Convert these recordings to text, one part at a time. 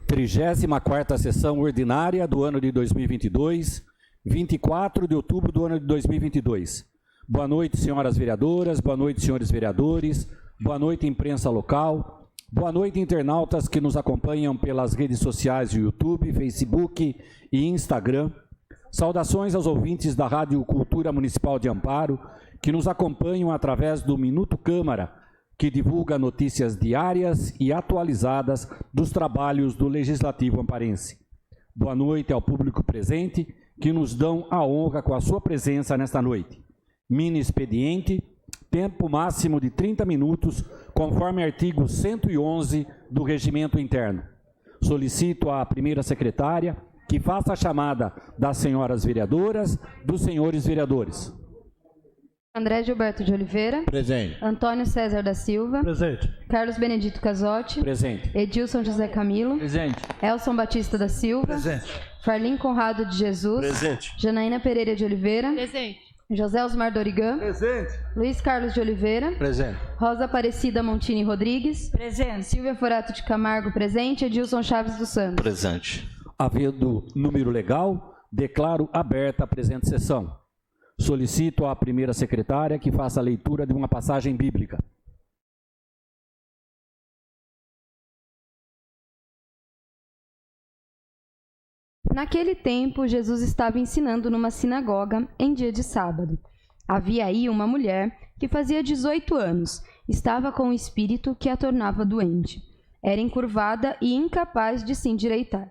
34ª sessão ordinária do ano de 2022, 24 de outubro do ano de 2022. Boa noite, senhoras vereadoras, boa noite, senhores vereadores, boa noite, imprensa local, boa noite, internautas que nos acompanham pelas redes sociais de YouTube, Facebook e Instagram. Saudações aos ouvintes da Rádio Cultura Municipal de Amparo, que nos acompanham através do Minuto Câmara, que divulga notícias diárias e atualizadas dos trabalhos do Legislativo amparense. Boa noite ao público presente, que nos dão a honra com a sua presença nesta noite. Mini expediente, tempo máximo de 30 minutos, conforme artigo 111 do Regimento Interno. Solicito à primeira secretária que faça a chamada das senhoras vereadoras, dos senhores vereadores. André Gilberto de Oliveira. Presente. Antônio César da Silva. Presente. Carlos Benedito Casotti. Presente. Edilson José Camilo. Presente. Elson Batista da Silva. Presente. Farlim Conrado de Jesus. Presente. Janaína Pereira de Oliveira. Presente. José Osmar Dorigan. Presente. Luiz Carlos de Oliveira. Presente. Rosa Aparecida Montini Rodrigues. Presente. Silvia Forato de Camargo, presente. Edilson Chaves dos Santos. Presente. Havendo número legal, declaro aberta a presente sessão. Solicito à primeira secretária que faça a leitura de uma passagem bíblica. Naquele tempo, Jesus estava ensinando numa sinagoga em dia de sábado. Havia aí uma mulher que fazia 18 anos, estava com um espírito que a tornava doente. Era encurvada e incapaz de se endireitar.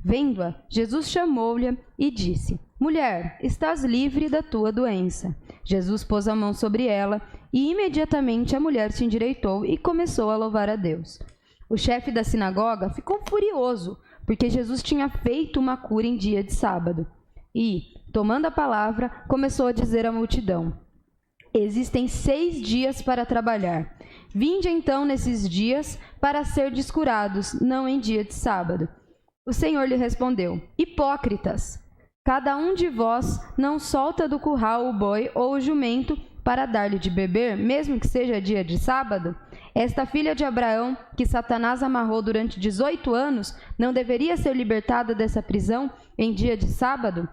Vendo-a, Jesus chamou-lhe e disse: Mulher, estás livre da tua doença. Jesus pôs a mão sobre ela e imediatamente a mulher se endireitou e começou a louvar a Deus. O chefe da sinagoga ficou furioso, porque Jesus tinha feito uma cura em dia de sábado. E, tomando a palavra, começou a dizer à multidão: Existem 6 dias para trabalhar. Vinde então nesses dias para serdes curados, não em dia de sábado. O Senhor lhe respondeu: Hipócritas! Cada um de vós não solta do curral o boi ou o jumento para dar-lhe de beber, mesmo que seja dia de sábado? Esta filha de Abraão, que Satanás amarrou durante 18 anos, não deveria ser libertada dessa prisão em dia de sábado?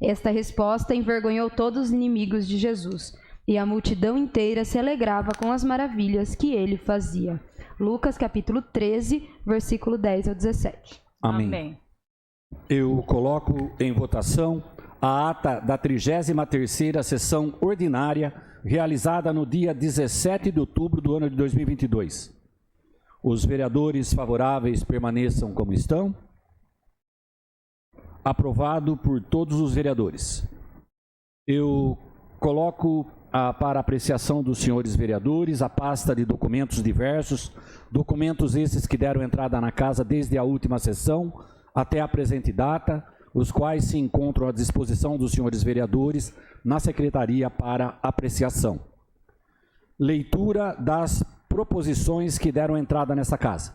Esta resposta envergonhou todos os inimigos de Jesus, e a multidão inteira se alegrava com as maravilhas que ele fazia. Lucas capítulo 13, versículo 10 ao 17. Amém. Eu coloco em votação a ata da 33ª sessão ordinária realizada no dia 17 de outubro do ano de 2022. Os vereadores favoráveis permaneçam como estão. Aprovado por todos os vereadores. Eu coloco para apreciação dos senhores vereadores a pasta de documentos diversos, documentos esses que deram entrada na casa desde a última sessão até a presente data, os quais se encontram à disposição dos senhores vereadores na secretaria para apreciação. Leitura das proposições que deram entrada nessa casa.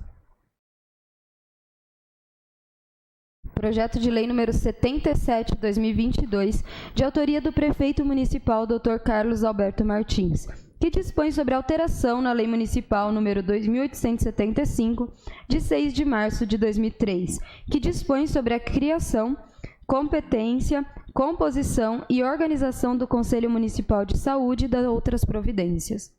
Projeto de Lei número 77, 2022, de autoria do Prefeito Municipal Dr. Carlos Alberto Martins, que dispõe sobre alteração na Lei Municipal número 2875, de 6 de março de 2003, que dispõe sobre a criação, competência, composição e organização do Conselho Municipal de Saúde e das outras providências.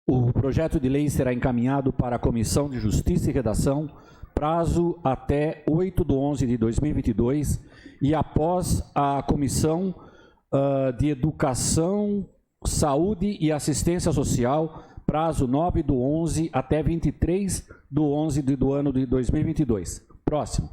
O projeto de lei será encaminhado para a Comissão de Justiça e Redação, prazo até 8/11 de 2022, e após a Comissão de Educação, Saúde e Assistência Social, prazo 9/11 até 23/11 do ano de 2022. Próximo.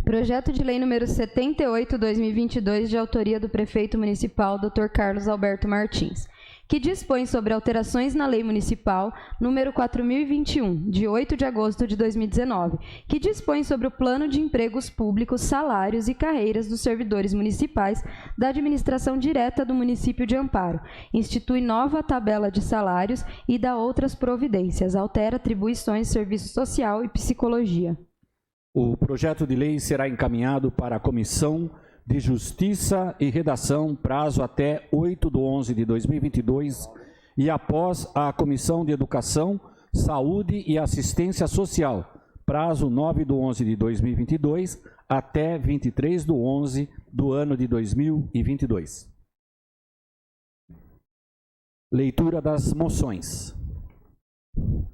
Projeto de Lei número 78, 2022, de autoria do Prefeito Municipal Dr. Carlos Alberto Martins, que dispõe sobre alterações na Lei Municipal número 4021, de 8 de agosto de 2019, que dispõe sobre o Plano de Empregos Públicos, Salários e Carreiras dos Servidores Municipais da Administração Direta do Município de Amparo, institui nova tabela de salários e dá outras providências, altera atribuições, serviço social e psicologia. O projeto de lei será encaminhado para a Comissão de Justiça e Redação, prazo até 8/11 de 2022, e após a Comissão de Educação, Saúde e Assistência Social, prazo 9/11/2022 até 23/11 do ano de 2022. Leitura das moções.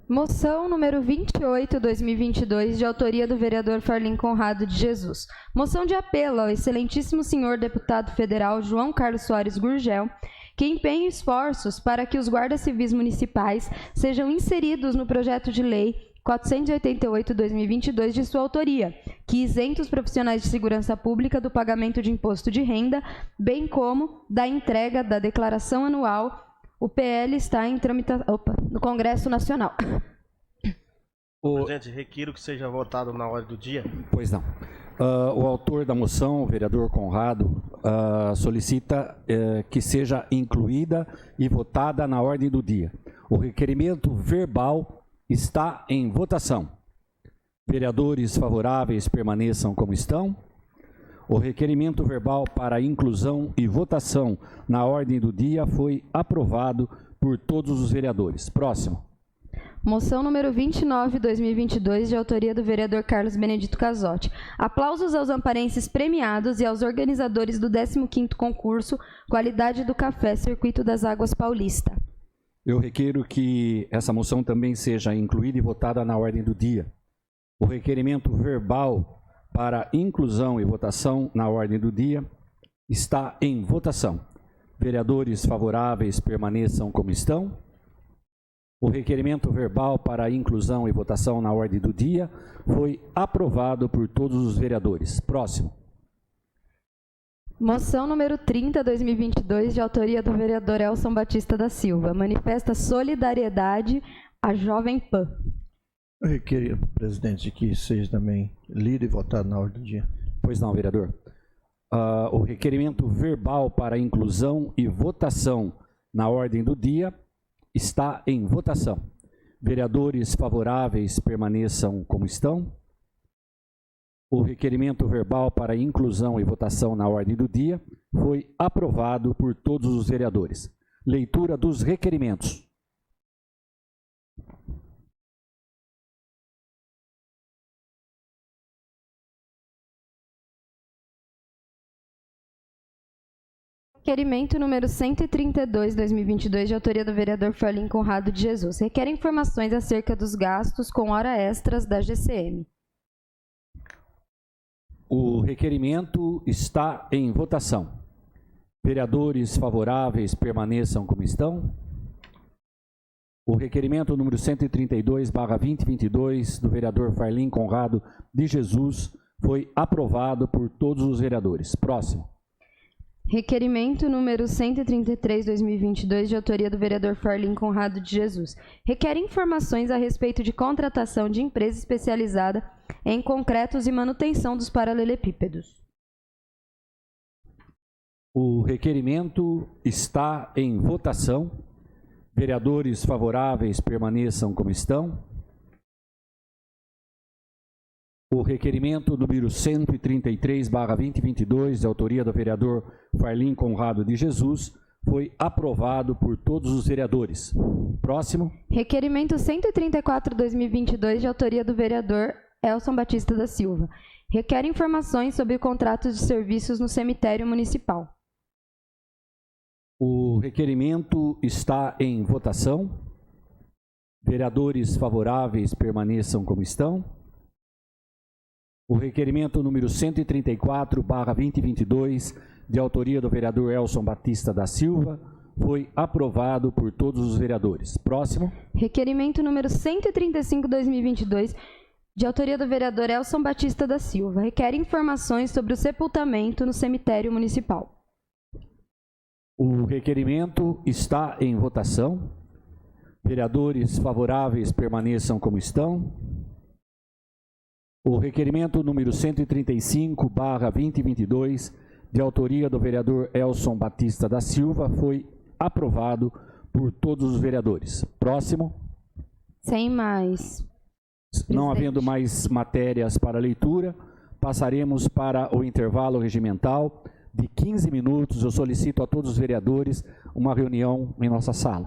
Moção número 28, 2022, de autoria do vereador Farlim Conrado de Jesus. Moção de apelo ao excelentíssimo senhor deputado federal João Carlos Soares Gurgel, que empenhe esforços para que os guardas civis municipais sejam inseridos no projeto de lei 488/2022 de sua autoria, que isenta os profissionais de segurança pública do pagamento de imposto de renda, bem como da entrega da declaração anual. O PL está em tramitação no Congresso Nacional. Presidente, requiro que seja votado na ordem do dia. Pois não. O autor da moção, o vereador Conrado, solicita que seja incluída e votada na ordem do dia. O requerimento verbal está em votação. Vereadores favoráveis permaneçam como estão. O requerimento verbal para inclusão e votação na ordem do dia foi aprovado por todos os vereadores. Próximo. Moção número 29, 2022, de autoria do vereador Carlos Benedito Casotti. Aplausos aos amparenses premiados e aos organizadores do 15º concurso Qualidade do Café Circuito das Águas Paulista. Eu requero que essa moção também seja incluída e votada na ordem do dia. O requerimento verbal para inclusão e votação na ordem do dia está em votação. Vereadores favoráveis permaneçam como estão. O requerimento verbal para inclusão e votação na ordem do dia foi aprovado por todos os vereadores. Próximo. Moção número 30, 2022, de autoria do vereador Elson Batista da Silva. Manifesta solidariedade à Jovem Pan. Eu requeria, presidente, que seja também lido e votado na ordem do dia. Pois não, vereador. O requerimento verbal para inclusão e votação na ordem do dia está em votação. Vereadores favoráveis permaneçam como estão. O requerimento verbal para inclusão e votação na ordem do dia foi aprovado por todos os vereadores. Leitura dos requerimentos. Requerimento número 132, 2022, de autoria do vereador Farlim Conrado de Jesus. Requer informações acerca dos gastos com hora extras da GCM. O requerimento está em votação. Vereadores favoráveis permaneçam como estão. O requerimento número 132/2022 do vereador Farlim Conrado de Jesus foi aprovado por todos os vereadores. Próximo. Requerimento número 133, 2022, de autoria do vereador Farlim Conrado de Jesus. Requer informações a respeito de contratação de empresa especializada em concretos e manutenção dos paralelepípedos. O requerimento está em votação. Vereadores favoráveis permaneçam como estão. O requerimento número 133/2022, de autoria do vereador Farlim Conrado de Jesus, foi aprovado por todos os vereadores. Próximo. Requerimento 134/2022, de autoria do vereador Elson Batista da Silva. Requer informações sobre contratos de serviços no cemitério municipal. O requerimento está em votação. Vereadores favoráveis permaneçam como estão. O requerimento número 134/2022, de autoria do vereador Elson Batista da Silva, foi aprovado por todos os vereadores. Próximo. Requerimento número 135/2022, de autoria do vereador Elson Batista da Silva. Requer informações sobre o sepultamento no cemitério municipal. O requerimento está em votação. Vereadores favoráveis permaneçam como estão. O requerimento número 135/2022, de autoria do vereador Elson Batista da Silva, foi aprovado por todos os vereadores. Próximo. Sem mais. Não havendo mais matérias para leitura, passaremos para o intervalo regimental de 15 minutos. Eu solicito a todos os vereadores uma reunião em nossa sala.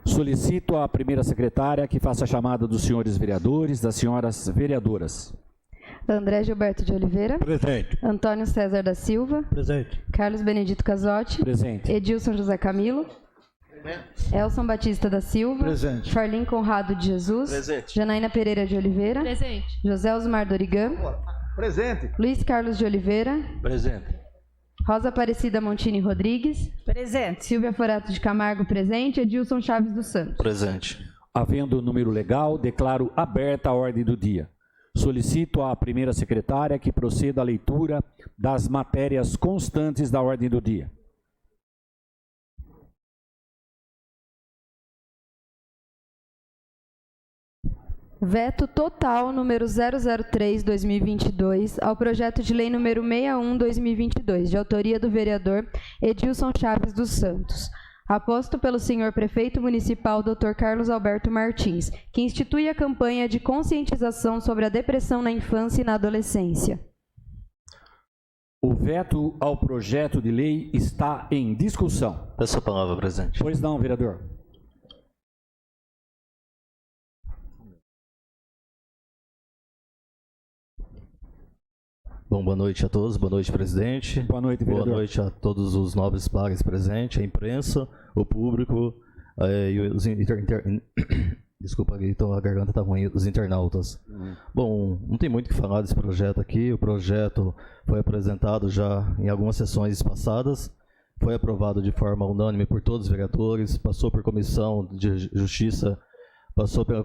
Solicito à primeira secretária que faça a chamada dos senhores vereadores, das senhoras vereadoras. André Gilberto de Oliveira. Presente. Antônio César da Silva. Presente. Carlos Benedito Casotti. Presente. Edilson José Camilo. Elson Batista da Silva. Presente. Farlim Conrado de Jesus. Presente. Janaína Pereira de Oliveira. Presente. José Osmar Dorigan. Presente. Luiz Carlos de Oliveira. Presente. Rosa Aparecida Montini Rodrigues. Presente. Silvia Forato de Camargo, presente. Edilson Chaves dos Santos. Presente. Havendo o número legal, declaro aberta a ordem do dia. Solicito à primeira secretária que proceda à leitura das matérias constantes da ordem do dia. Veto total número 003/2022 ao projeto de lei número 61/2022, de autoria do vereador Edilson Chaves dos Santos. Aposto pelo senhor prefeito municipal Dr. Carlos Alberto Martins, que institui a campanha de conscientização sobre a depressão na infância e na adolescência. O veto ao projeto de lei está em discussão. Peço a palavra, presidente. Pois não, vereador. Bom, boa noite a todos, boa noite, presidente. Boa noite, vereador. Boa noite a todos os nobres pares presentes, a imprensa, o público e os desculpa, então a garganta tá ruim, os internautas. Bom, não tem muito o que falar desse projeto aqui. O projeto foi apresentado já em algumas sessões passadas, foi aprovado de forma unânime por todos os vereadores, passou por comissão de justiça, passou pela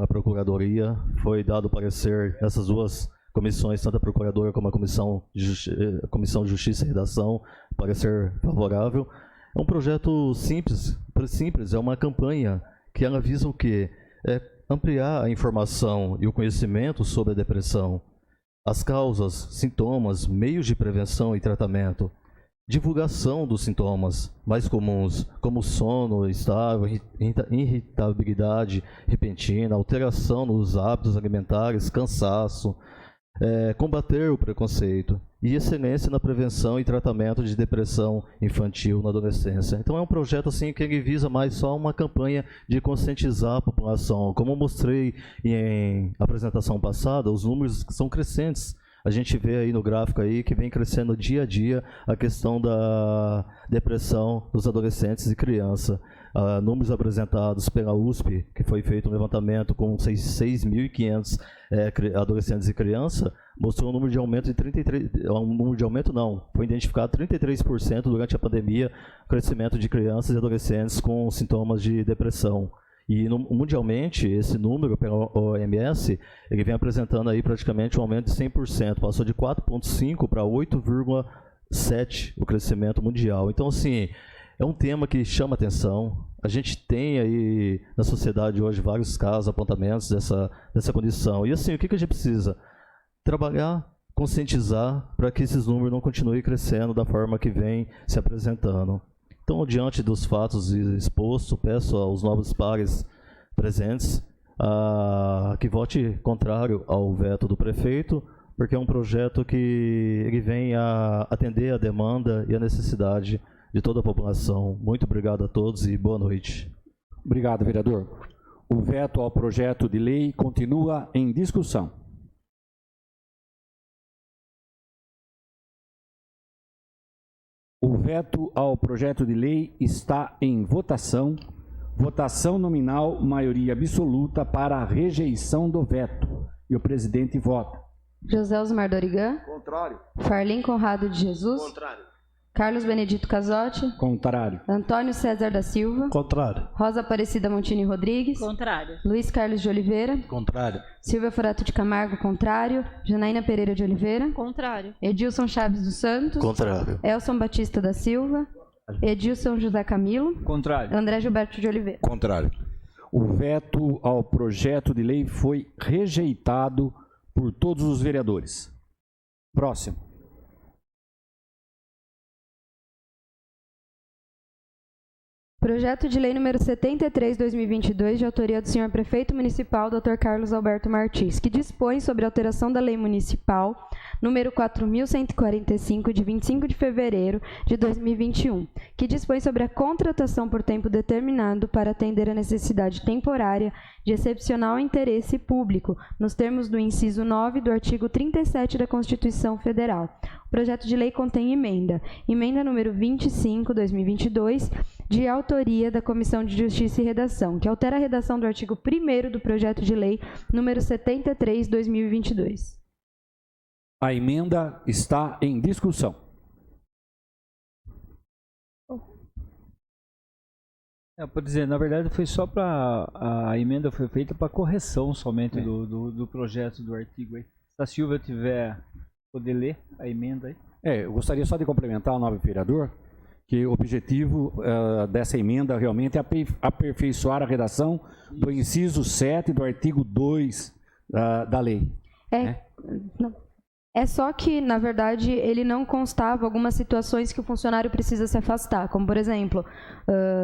procuradoria, foi dado parecer nessas duas comissões, tanto a procuradora como a comissão de justiça e redação, parecer favorável. É um projeto simples, é uma campanha que ela visa o quê? É ampliar a informação e o conhecimento sobre a depressão, as causas, sintomas, meios de prevenção e tratamento, divulgação dos sintomas mais comuns, como sono instável, irritabilidade repentina, alteração nos hábitos alimentares, cansaço, combater o preconceito e excelência na prevenção e tratamento de depressão infantil na adolescência. Então é um projeto assim que ele visa mais só uma campanha de conscientizar a população. Como eu mostrei em apresentação passada, os números são crescentes. A gente vê aí no gráfico aí que vem crescendo dia a dia a questão da depressão dos adolescentes e crianças. Números apresentados pela USP, que foi feito um levantamento com 6.500 adolescentes e crianças, mostrou um número de aumento de 33%, foi identificado 33% durante a pandemia, crescimento de crianças e adolescentes com sintomas de depressão. E mundialmente, esse número, pela OMS, ele vem apresentando aí praticamente um aumento de 100%, passou de 4,5% para 8,7% o crescimento mundial. Então, assim, é um tema que chama atenção. A gente tem aí na sociedade hoje vários casos, apontamentos dessa condição. E assim, o que a gente precisa? Trabalhar, conscientizar para que esses números não continuem crescendo da forma que vem se apresentando. Então, diante dos fatos expostos, peço aos novos pares presentes que vote contrário ao veto do prefeito, porque é um projeto que ele vem a atender a demanda e a necessidade de toda a população. Muito obrigado a todos e boa noite. Obrigado, vereador. O veto ao projeto de lei continua em discussão. O veto ao projeto de lei está em votação. Votação nominal, maioria absoluta para a rejeição do veto. E o presidente vota. José Osmar Dorigan. Contrário. Farlim Conrado de Jesus. Contrário. Carlos Benedito Casotti. Contrário. Antônio César da Silva. Contrário. Rosa Aparecida Montini Rodrigues. Contrário. Luiz Carlos de Oliveira. Contrário. Silvia Forato de Camargo, contrário. Janaína Pereira de Oliveira. Contrário. Edilson Chaves dos Santos. Contrário. Elson Batista da Silva. Edilson José Camilo. Contrário. André Gilberto de Oliveira. Contrário. O veto ao projeto de lei foi rejeitado por todos os vereadores. Próximo. Projeto de Lei número 73/2022, de autoria do senhor Prefeito Municipal, Dr. Carlos Alberto Martins, que dispõe sobre a alteração da Lei Municipal número 4.145, de 25 de fevereiro de 2021, que dispõe sobre a contratação por tempo determinado para atender a necessidade temporária de excepcional interesse público, nos termos do inciso 9 do artigo 37 da Constituição Federal. O projeto de lei contém emenda número 25/2022, de autoria da Comissão de Justiça e Redação, que altera a redação do artigo 1º do projeto de lei número 73/2022. A emenda está em discussão. Por dizer, na verdade foi só para a emenda foi feita para correção somente do projeto do artigo aí. Se a Silvia tiver poder ler a emenda aí. Eu gostaria só de complementar o nobre vereador que o objetivo dessa emenda realmente é aperfeiçoar a redação do inciso 7 do artigo 2 da lei. É só que, na verdade, ele não constava algumas situações que o funcionário precisa se afastar, como, por exemplo,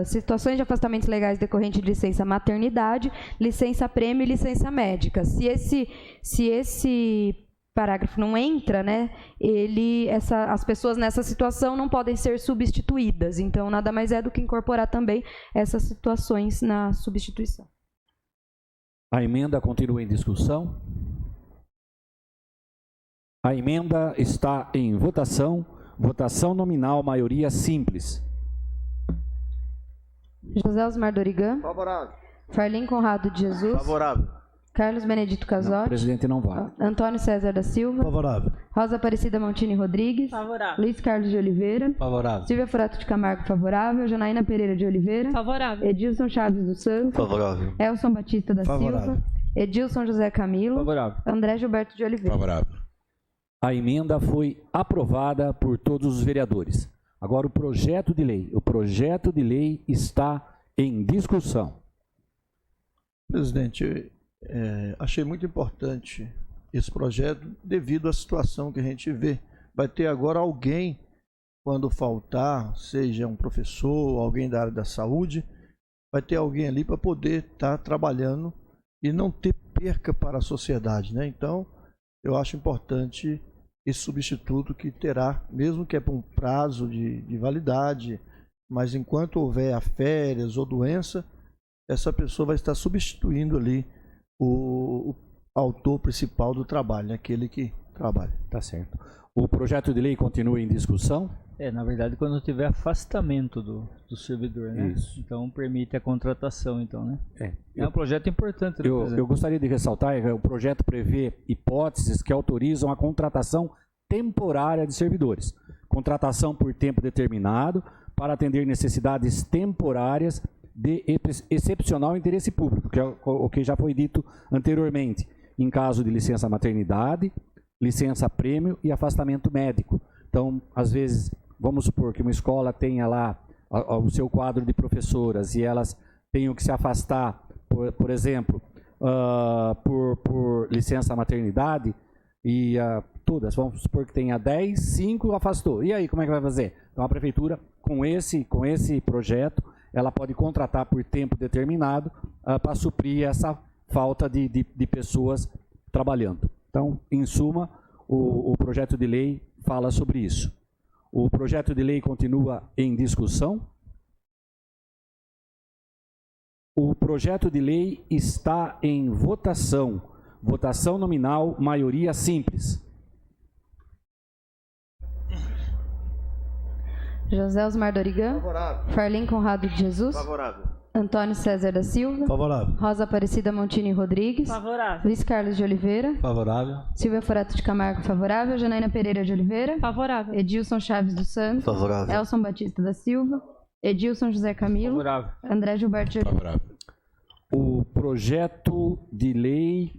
situações de afastamentos legais decorrentes de licença maternidade, licença prêmio e licença médica. Se esse parágrafo não entra, né, as pessoas nessa situação não podem ser substituídas. Então, nada mais é do que incorporar também essas situações na substituição. A emenda continua em discussão. A emenda está em votação. Votação nominal, maioria simples. José Osmar Dorigan. Favorável. Farlim Conrado de Jesus. Favorável. Carlos Benedito Casotti. O presidente não vale. Antônio César da Silva. Favorável. Rosa Aparecida Montini Rodrigues. Favorável. Luiz Carlos de Oliveira. Favorável. Silvia Furato de Camargo, favorável. Janaína Pereira de Oliveira. Favorável. Edilson Chaves dos Santos. Favorável. Elson Batista da Favorável. Silva. Edilson José Camilo. Favorável. André Gilberto de Oliveira. Favorável. A emenda foi aprovada por todos os vereadores. Agora o projeto de lei. O projeto de lei está em discussão. Presidente, achei muito importante esse projeto devido à situação que a gente vê. Vai ter agora alguém, quando faltar, seja um professor, alguém da área da saúde, vai ter alguém ali para poder estar trabalhando e não ter perca para a sociedade, né? Então, eu acho importante esse substituto que terá, mesmo que é por um prazo de validade, mas enquanto houver férias ou doença, essa pessoa vai estar substituindo ali o autor principal do trabalho, né? Aquele que trabalha. Tá certo. O projeto de lei continua em discussão. Na verdade, quando tiver afastamento do servidor, né? Isso. Então permite a contratação, então, né? É um Eu, projeto importante. Né, eu gostaria de ressaltar que o projeto prevê hipóteses que autorizam a contratação temporária de servidores. Contratação por tempo determinado para atender necessidades temporárias de excepcional interesse público, que é o que já foi dito anteriormente, em caso de licença maternidade, licença prêmio e afastamento médico. Então, às vezes, vamos supor que uma escola tenha lá o seu quadro de professoras e elas tenham que se afastar, por exemplo, por licença maternidade, e todas, vamos supor que tenha 10, 5 afastou. E aí, como é que vai fazer? Então, a prefeitura, com esse projeto, ela pode contratar por tempo determinado para suprir essa falta de pessoas trabalhando. Então, em suma, o projeto de lei fala sobre isso. O projeto de lei continua em discussão. O projeto de lei está em votação. Votação nominal, maioria simples. José Osmar Dorigan. Favorável. Farlim Conrado de Jesus. Favorável. Antônio César da Silva. Favorável. Rosa Aparecida Montini Rodrigues. Favorável. Luiz Carlos de Oliveira. Favorável. Silvia Furato de Camargo, favorável. Janaína Pereira de Oliveira. Favorável. Edilson Chaves dos Santos. Favorável. Elson Batista da Silva. Edilson José Camilo. Favorável. André Gilberto de Oliveira. Favorável. O projeto de lei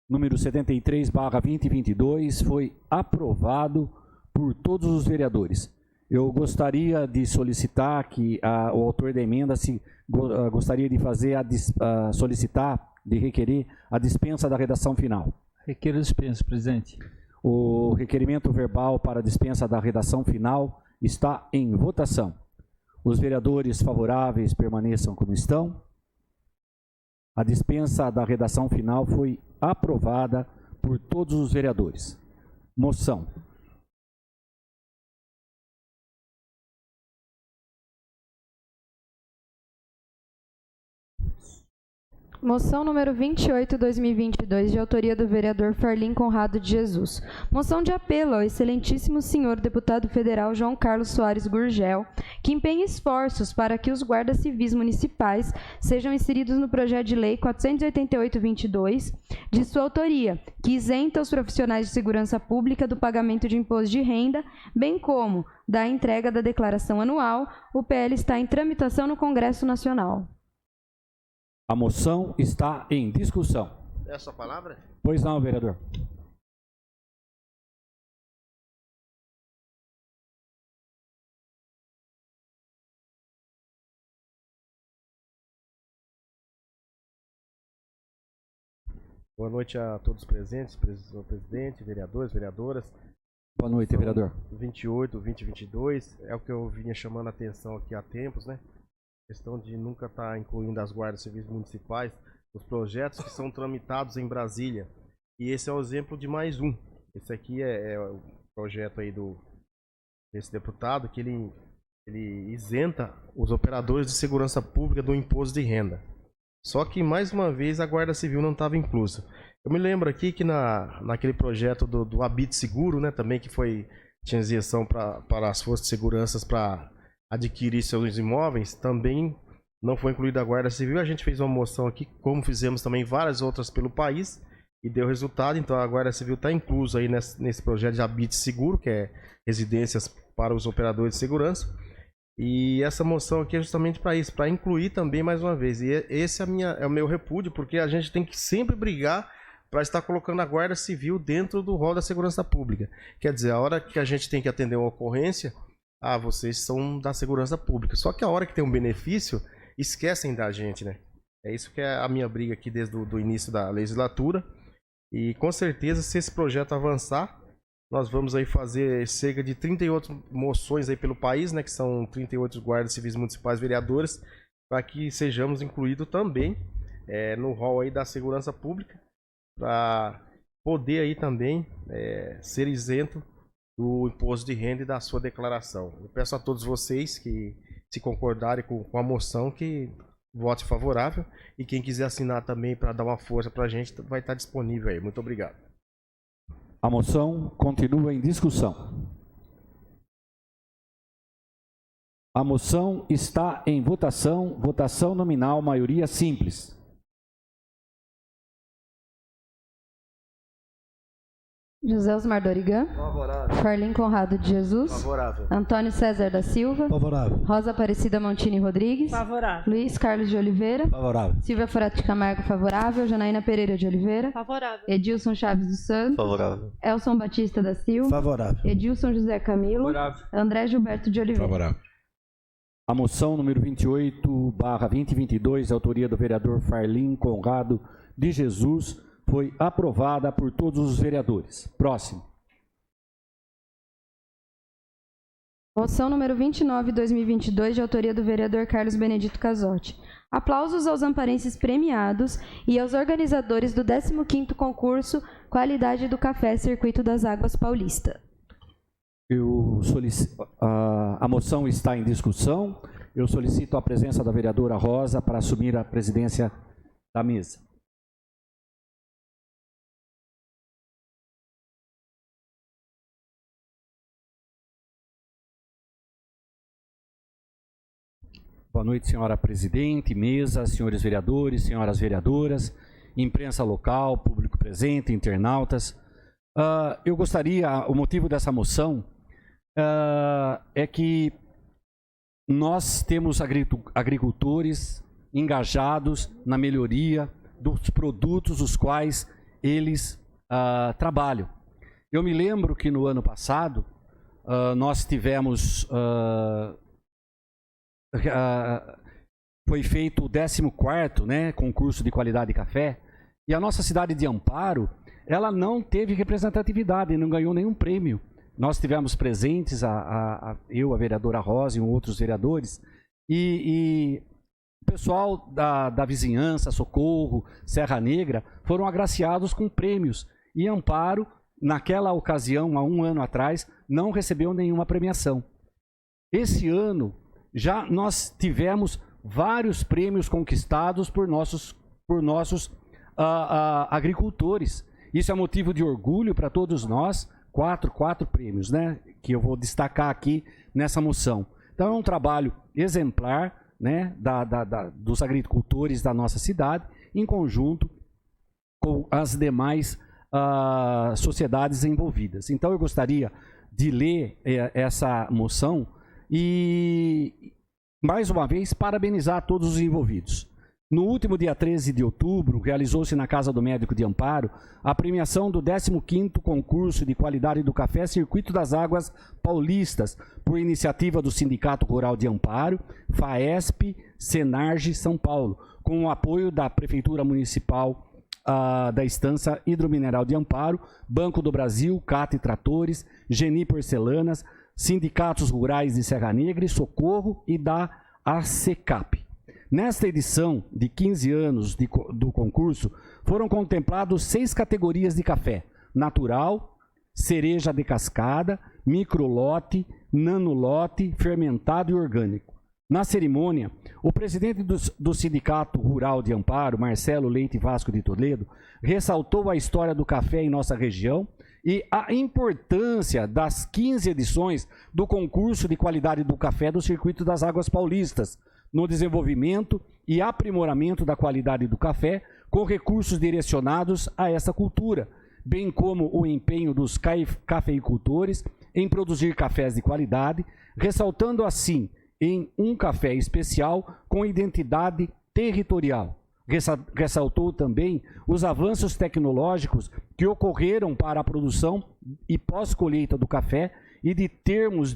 número 73/2022 foi aprovado por todos os vereadores. Eu gostaria de solicitar que o autor da emenda gostaria de fazer solicitar, de requerer a dispensa da redação final. Requeiro dispensa, presidente. O requerimento verbal para dispensa da redação final está em votação. Os vereadores favoráveis permaneçam como estão. A dispensa da redação final foi aprovada por todos os vereadores. Moção. Moção número 28/2022, de autoria do vereador Farlim Conrado de Jesus. Moção de apelo ao excelentíssimo senhor deputado federal João Carlos Soares Gurgel, que empenhe esforços para que os guardas civis municipais sejam inseridos no projeto de lei 488/22, de sua autoria, que isenta os profissionais de segurança pública do pagamento de imposto de renda, bem como da entrega da declaração anual. O PL está em tramitação no Congresso Nacional. A moção está em discussão. É a sua palavra? Pois não, vereador. Boa noite a todos os presentes, presidente, vereadores, vereadoras. Boa noite, vereador. 28/2022 é o que eu vinha chamando a atenção aqui há tempos, né? Questão de nunca estar incluindo as guardas civis municipais nos projetos que são tramitados em Brasília. E esse é o exemplo de mais um. Esse aqui é o projeto aí desse deputado, que ele isenta os operadores de segurança pública do imposto de renda. Só que, mais uma vez, a Guarda Civil não estava inclusa. Eu me lembro aqui que naquele projeto do Habite Seguro, né, também que tinha isenção para as forças de segurança para adquirir seus imóveis, também não foi incluída a Guarda Civil. A gente fez uma moção aqui, como fizemos também várias outras pelo país, e deu resultado. Então a Guarda Civil está inclusa aí nesse projeto de Habite Seguro, que é residências para os operadores de segurança. E essa moção aqui é justamente para isso, para incluir também mais uma vez. E esse é o meu repúdio, porque a gente tem que sempre brigar para estar colocando a Guarda Civil dentro do rol da segurança pública. Quer dizer, a hora que a gente tem que atender uma ocorrência, vocês são da segurança pública. Só que a hora que tem um benefício, esquecem da gente, né? É isso que é a minha briga aqui desde o início da legislatura. E com certeza, se esse projeto avançar, nós vamos aí fazer cerca de 38 moções aí pelo país, né? Que são 38 guardas civis municipais vereadores, para que sejamos incluídos também no rol aí da segurança pública, para poder aí também ser isento do imposto de renda e da sua declaração. Eu peço a todos vocês que, se concordarem com a moção, que vote favorável, e quem quiser assinar também para dar uma força para a gente, vai estar disponível aí. Muito obrigado. A moção continua em discussão. A moção está em votação, votação nominal, maioria simples. José Osmar Dorigan. Favorável. Farlim Conrado de Jesus. Favorável. Antônio César da Silva. Favorável. Rosa Aparecida Montini Rodrigues. Favorável. Luiz Carlos de Oliveira. Favorável. Silvia Forato de Camargo, favorável. Janaína Pereira de Oliveira. Favorável. Edilson Chaves dos Santos. Favorável. Elson Batista da Silva. Favorável. Edilson José Camilo. Favorável. André Gilberto de Oliveira. Favorável. A moção número 28/2022, autoria do vereador Farlim Conrado de Jesus, foi aprovada por todos os vereadores. Próximo. Moção número 29/2022, de autoria do vereador Carlos Benedito Casotti. Aplausos aos amparenses premiados e aos organizadores do 15º concurso Qualidade do Café Circuito das Águas Paulista. A moção está em discussão. Eu solicito a presença da vereadora Rosa para assumir a presidência da mesa. Boa noite, senhora presidente, mesa, senhores vereadores, senhoras vereadoras, imprensa local, público presente, internautas. Eu gostaria, o motivo dessa moção é que nós temos agricultores engajados na melhoria dos produtos os quais eles trabalham. Eu me lembro que no ano passado nós tivemos... foi feito o 14º, né, concurso de qualidade de café, e a nossa cidade de Amparo, ela não teve representatividade, não ganhou nenhum prêmio nós tivemos presentes, eu, a vereadora Rosa e outros vereadores, e o pessoal da vizinhança, Socorro, Serra Negra, foram agraciados com prêmios. E Amparo, naquela ocasião, há um ano atrás, não recebeu nenhuma premiação. Esse ano, já nós tivemos vários prêmios conquistados por nossos agricultores. Isso é motivo de orgulho para todos nós. Quatro prêmios, né, que eu vou destacar aqui nessa moção. Então é um trabalho exemplar, né, dos agricultores da nossa cidade, em conjunto com as demais sociedades envolvidas. Então eu gostaria de ler essa moção e, mais uma vez, parabenizar todos os envolvidos. No último dia 13 de outubro, realizou-se na Casa do Médico de Amparo a premiação do 15º concurso de qualidade do café Circuito das Águas Paulistas, por iniciativa do Sindicato Rural de Amparo, FAESP, Senarge, São Paulo, com o apoio da Prefeitura Municipal da Estância Hidromineral de Amparo, Banco do Brasil, Cate Tratores, Geni Porcelanas, Sindicatos Rurais de Serra Negra e Socorro e da ACECAP. Nesta edição de 15 anos do concurso, foram contemplados 6 categorias de café: natural, cereja decascada, microlote, nanolote, fermentado e orgânico. Na cerimônia, o presidente do Sindicato Rural de Amparo, Marcelo Leite Vasco de Toledo, ressaltou a história do café em nossa região e a importância das 15 edições do concurso de qualidade do café do Circuito das Águas Paulistas, no desenvolvimento e aprimoramento da qualidade do café, com recursos direcionados a essa cultura, bem como o empenho dos cafeicultores em produzir cafés de qualidade, ressaltando assim em um café especial com identidade territorial. Ressaltou também os avanços tecnológicos que ocorreram para a produção e pós-colheita do café e de termos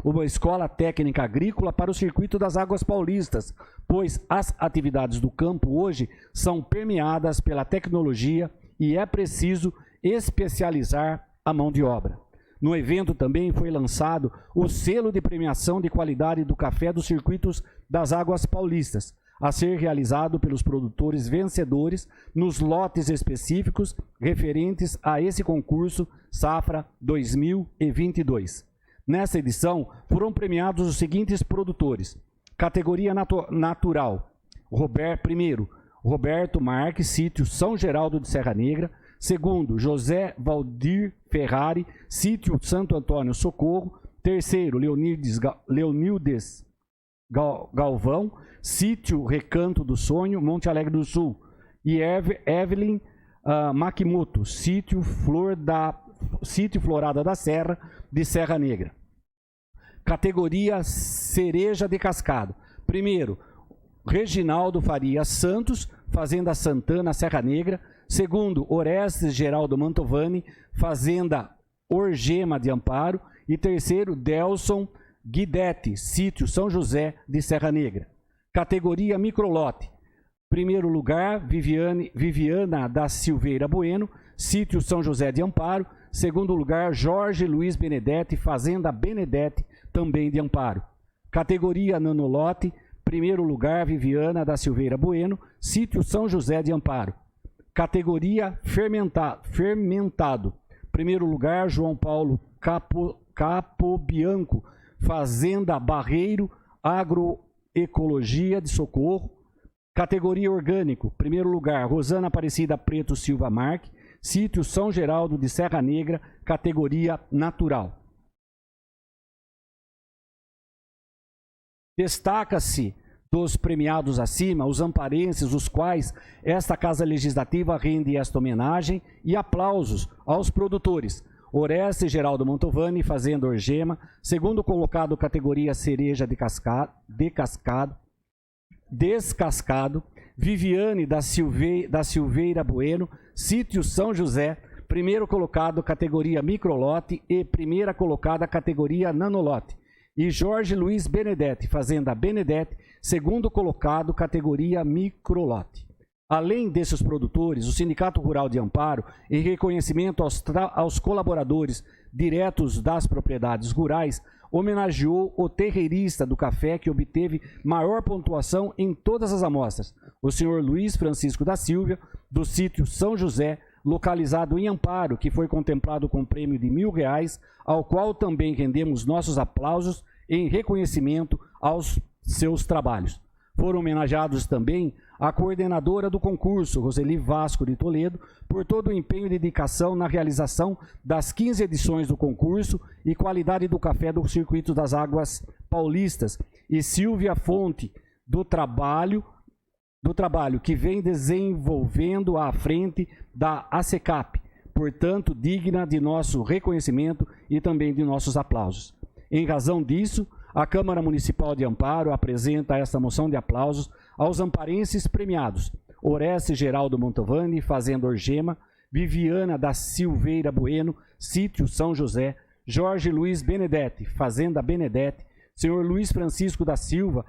uma escola técnica agrícola para o Circuito das Águas Paulistas, pois as atividades do campo hoje são permeadas pela tecnologia e é preciso especializar a mão de obra. No evento também foi lançado o selo de premiação de qualidade do café dos Circuitos das Águas Paulistas, a ser realizado pelos produtores vencedores nos lotes específicos referentes a esse concurso Safra 2022. Nessa edição, foram premiados os seguintes produtores: categoria natural, primeiro, Roberto Marques, sítio São Geraldo de Serra Negra; segundo, José Valdir Ferrari, sítio Santo Antônio Socorro; terceiro, Leonildes Galvão, sítio Recanto do Sonho, Monte Alegre do Sul; e Evelyn Makimoto, sítio Florada da Serra de Serra Negra. Categoria cereja decascado. Primeiro, Reginaldo Faria Santos, Fazenda Santana, Serra Negra. Segundo, Orestes Geraldo Mantovani, Fazenda Orgema de Amparo. E terceiro, Delson Guidetti, sítio São José de Serra Negra. Categoria microlote. Primeiro lugar, Viviana da Silveira Bueno, sítio São José de Amparo. Segundo lugar, Jorge Luiz Benedetti, Fazenda Benedetti, também de Amparo. Categoria nanolote. Primeiro lugar, Viviana da Silveira Bueno, sítio São José de Amparo. Categoria fermentado. Primeiro lugar, João Paulo Capobianco, Fazenda Barreiro, Agroecologia de Socorro. Categoria orgânico. Primeiro lugar, Rosana Aparecida Preto Silva Marque, sítio São Geraldo de Serra Negra, categoria natural. Destaca-se dos premiados acima os amparenses, os quais esta Casa Legislativa rende esta homenagem e aplausos aos produtores: Orestes Geraldo Mantovani, Fazenda Orgema; segundo colocado, categoria cereja descascado, Viviane da Silveira Bueno, sítio São José; primeiro colocado, categoria microlote; e primeira colocada, categoria nanolote. E Jorge Luiz Benedetti, Fazenda Benedetti, segundo colocado, categoria microlote. Além desses produtores, o Sindicato Rural de Amparo, em reconhecimento aos colaboradores diretos das propriedades rurais, homenageou o terreirista do café que obteve maior pontuação em todas as amostras, o senhor Luiz Francisco da Silva, do sítio São José, localizado em Amparo, que foi contemplado com um prêmio de R$1.000, ao qual também rendemos nossos aplausos em reconhecimento aos seus trabalhos. Foram homenageados também a coordenadora do concurso, Roseli Vasco de Toledo, por todo o empenho e dedicação na realização das 15 edições do concurso e qualidade do café do Circuito das Águas Paulistas, e Silvia Fonte, do trabalho que vem desenvolvendo à frente da ASECAP, portanto, digna de nosso reconhecimento e também de nossos aplausos. Em razão disso, a Câmara Municipal de Amparo apresenta esta moção de aplausos aos amparenses premiados: Oreste Geraldo Montovani, Fazenda Orgema; Viviana da Silveira Bueno, Sítio São José; Jorge Luiz Benedetti, Fazenda Benedetti; senhor Luiz Francisco da Silva,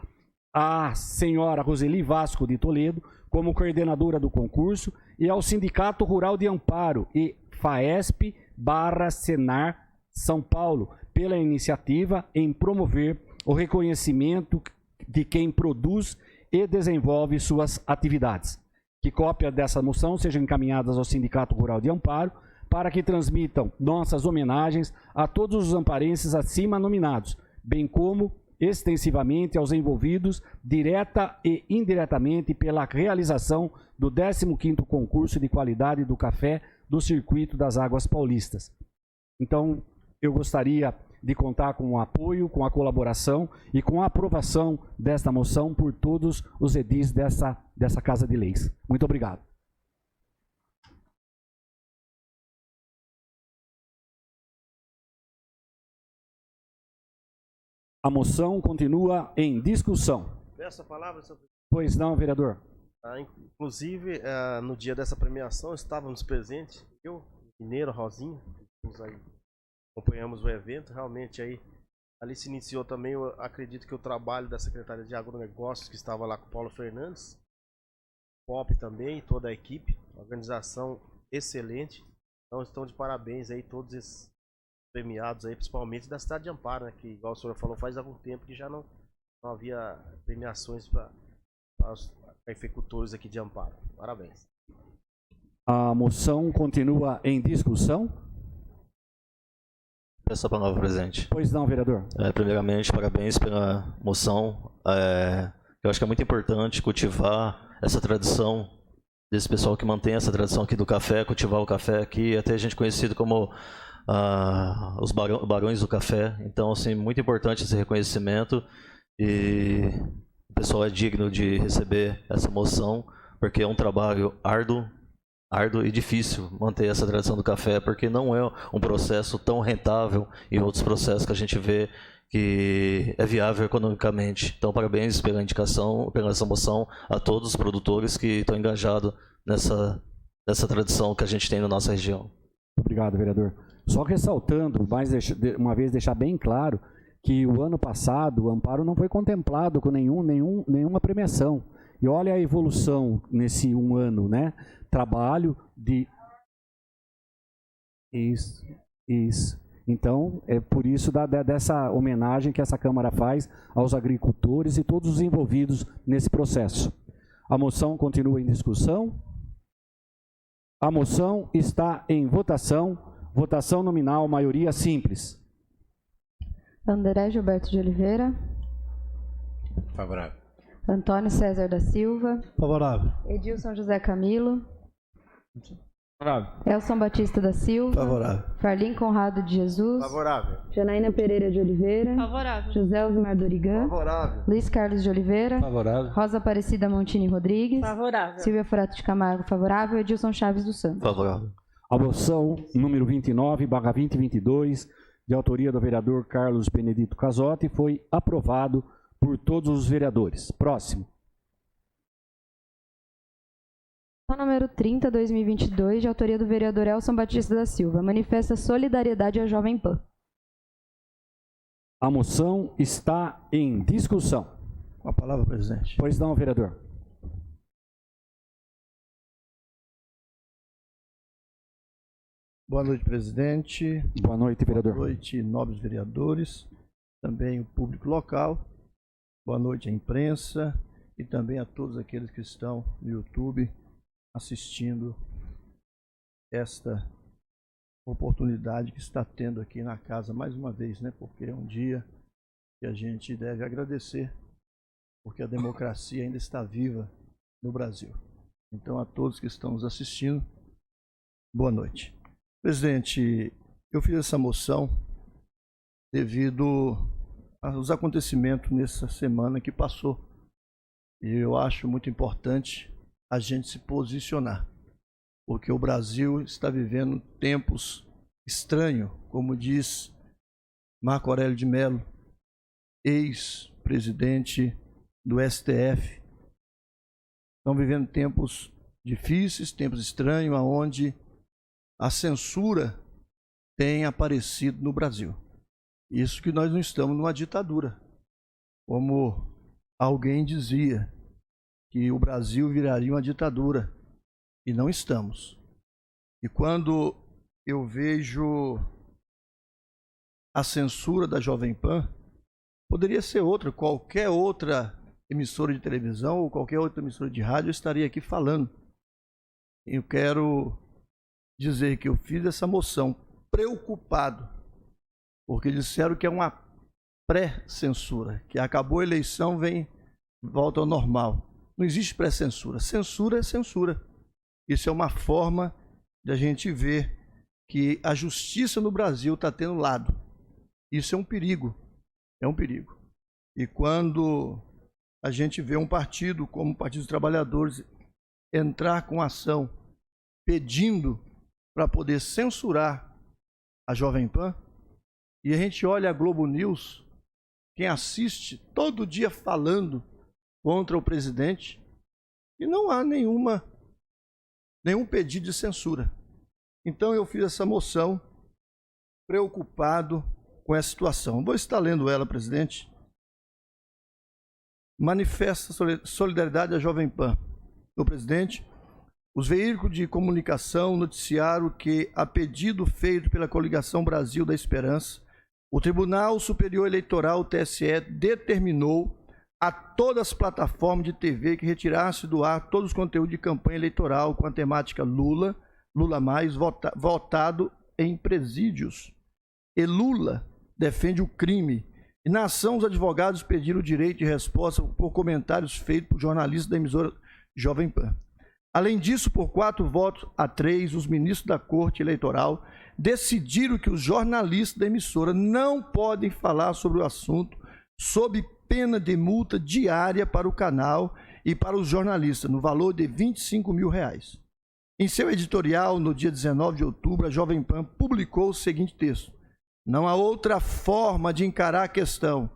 a senhora Roseli Vasco de Toledo, como coordenadora do concurso, e ao Sindicato Rural de Amparo e FAESP/Senar São Paulo, pela iniciativa em promover o reconhecimento de quem produz e desenvolve suas atividades. Que cópia dessa moção sejam encaminhadas ao Sindicato Rural de Amparo, para que transmitam nossas homenagens a todos os amparenses acima nominados, bem como extensivamente aos envolvidos, direta e indiretamente, pela realização do 15º concurso de qualidade do café do Circuito das Águas Paulistas. Então, eu gostaria de contar com o apoio, com a colaboração e com a aprovação desta moção por todos os edis dessa Casa de Leis. Muito obrigado. A moção continua em discussão. Peço a palavra, senhor presidente. Pois não, vereador. Inclusive, no dia dessa premiação, estávamos presentes, eu, Mineiro, Rosinha, acompanhamos o evento. Realmente aí ali se iniciou também, eu acredito que o trabalho da Secretaria de Agronegócios, que estava lá com o Paulo Fernandes, POP também, toda a equipe, organização excelente. Então estão de parabéns aí todos esses premiados aí, principalmente da cidade de Amparo, né, que igual o senhor falou, faz algum tempo que já não havia premiações para os cafeicultores aqui de Amparo. Parabéns. A moção continua em discussão. Peço a palavra, presidente. Pois não, vereador. Primeiramente, parabéns pela moção. Eu acho que é muito importante cultivar essa tradição desse pessoal que mantém essa tradição aqui do café, cultivar o café aqui, até a gente conhecido como os barões do café. Então, assim, muito importante esse reconhecimento, e o pessoal é digno de receber essa moção, porque é um trabalho árduo e difícil manter essa tradição do café, porque não é um processo tão rentável em outros processos que a gente vê que é viável economicamente. Então, parabéns pela indicação, pela essa moção a todos os produtores que estão engajados nessa tradição que a gente tem na nossa região. Obrigado, vereador. Só ressaltando, mais uma vez deixar bem claro, que o ano passado o Amparo não foi contemplado com nenhuma premiação. E olha a evolução nesse um ano, né? Trabalho de... Isso. Então, é por isso dessa homenagem que essa Câmara faz aos agricultores e todos os envolvidos nesse processo. A moção continua em discussão. A moção está em votação. Votação nominal, maioria simples. André Gilberto de Oliveira. Favorável. Antônio César da Silva. Favorável. Edilson José Camilo. Favorável. Elson Batista da Silva. Favorável. Farlim Conrado de Jesus. Favorável. Janaína Pereira de Oliveira. Favorável. José Osmar Dorigan. Favorável. Luiz Carlos de Oliveira. Favorável. Rosa Aparecida Montini Rodrigues. Favorável. Silvia Furato de Camargo, favorável. Edilson Chaves dos Santos. Favorável. A moção número 29/2022, de autoria do vereador Carlos Benedito Casotti, foi aprovado por todos os vereadores. Próximo. Moção número 30/2022, de autoria do vereador Elson Batista da Silva, manifesta solidariedade à Jovem Pan. A moção está em discussão. Com a palavra, presidente. Pois não, vereador. Boa noite, presidente. Boa noite, vereador. Boa noite, nobres vereadores, também o público local. Boa noite à imprensa e também a todos aqueles que estão no YouTube assistindo esta oportunidade que está tendo aqui na casa mais uma vez, né? Porque é um dia que a gente deve agradecer, porque a democracia ainda está viva no Brasil. Então, a todos que estão nos assistindo, boa noite. Presidente, eu fiz essa moção devido aos acontecimentos nessa semana que passou. E eu acho muito importante a gente se posicionar, porque o Brasil está vivendo tempos estranhos, como diz Marco Aurélio de Mello, ex-presidente do STF. Estão vivendo tempos difíceis, tempos estranhos, onde a censura tem aparecido no Brasil. Isso que nós não estamos numa ditadura. Como alguém dizia, que o Brasil viraria uma ditadura. E não estamos. E quando eu vejo a censura da Jovem Pan, poderia ser outra, qualquer outra emissora de televisão ou qualquer outra emissora de rádio, eu estaria aqui falando. Eu quero dizer que eu fiz essa moção preocupado, porque disseram que é uma pré-censura, que acabou a eleição, volta ao normal. Não existe pré-censura. Censura é censura. Isso é uma forma de a gente ver que a justiça no Brasil está tendo lado. Isso é um perigo. É um perigo. E quando a gente vê um partido como o Partido dos Trabalhadores entrar com ação pedindo para poder censurar a Jovem Pan, e a gente olha a Globo News, quem assiste todo dia falando contra o presidente, e não há nenhum pedido de censura. Então eu fiz essa moção preocupado com essa situação. Vou estar lendo ela, presidente. Manifesta solidariedade à Jovem Pan. Senhor presidente, os veículos de comunicação noticiaram que, a pedido feito pela Coligação Brasil da Esperança, o Tribunal Superior Eleitoral, o TSE, determinou a todas as plataformas de TV que retirasse do ar todos os conteúdos de campanha eleitoral com a temática Lula, Lula mais, votado em presídios. E Lula defende o crime. E na ação, os advogados pediram o direito de resposta por comentários feitos por jornalistas da emissora Jovem Pan. Além disso, por 4-3, os ministros da Corte Eleitoral decidiram que os jornalistas da emissora não podem falar sobre o assunto sob pena de multa diária para o canal e para os jornalistas, no valor de R$25 mil. Em seu editorial, no dia 19 de outubro, a Jovem Pan publicou o seguinte texto: não há outra forma de encarar a questão.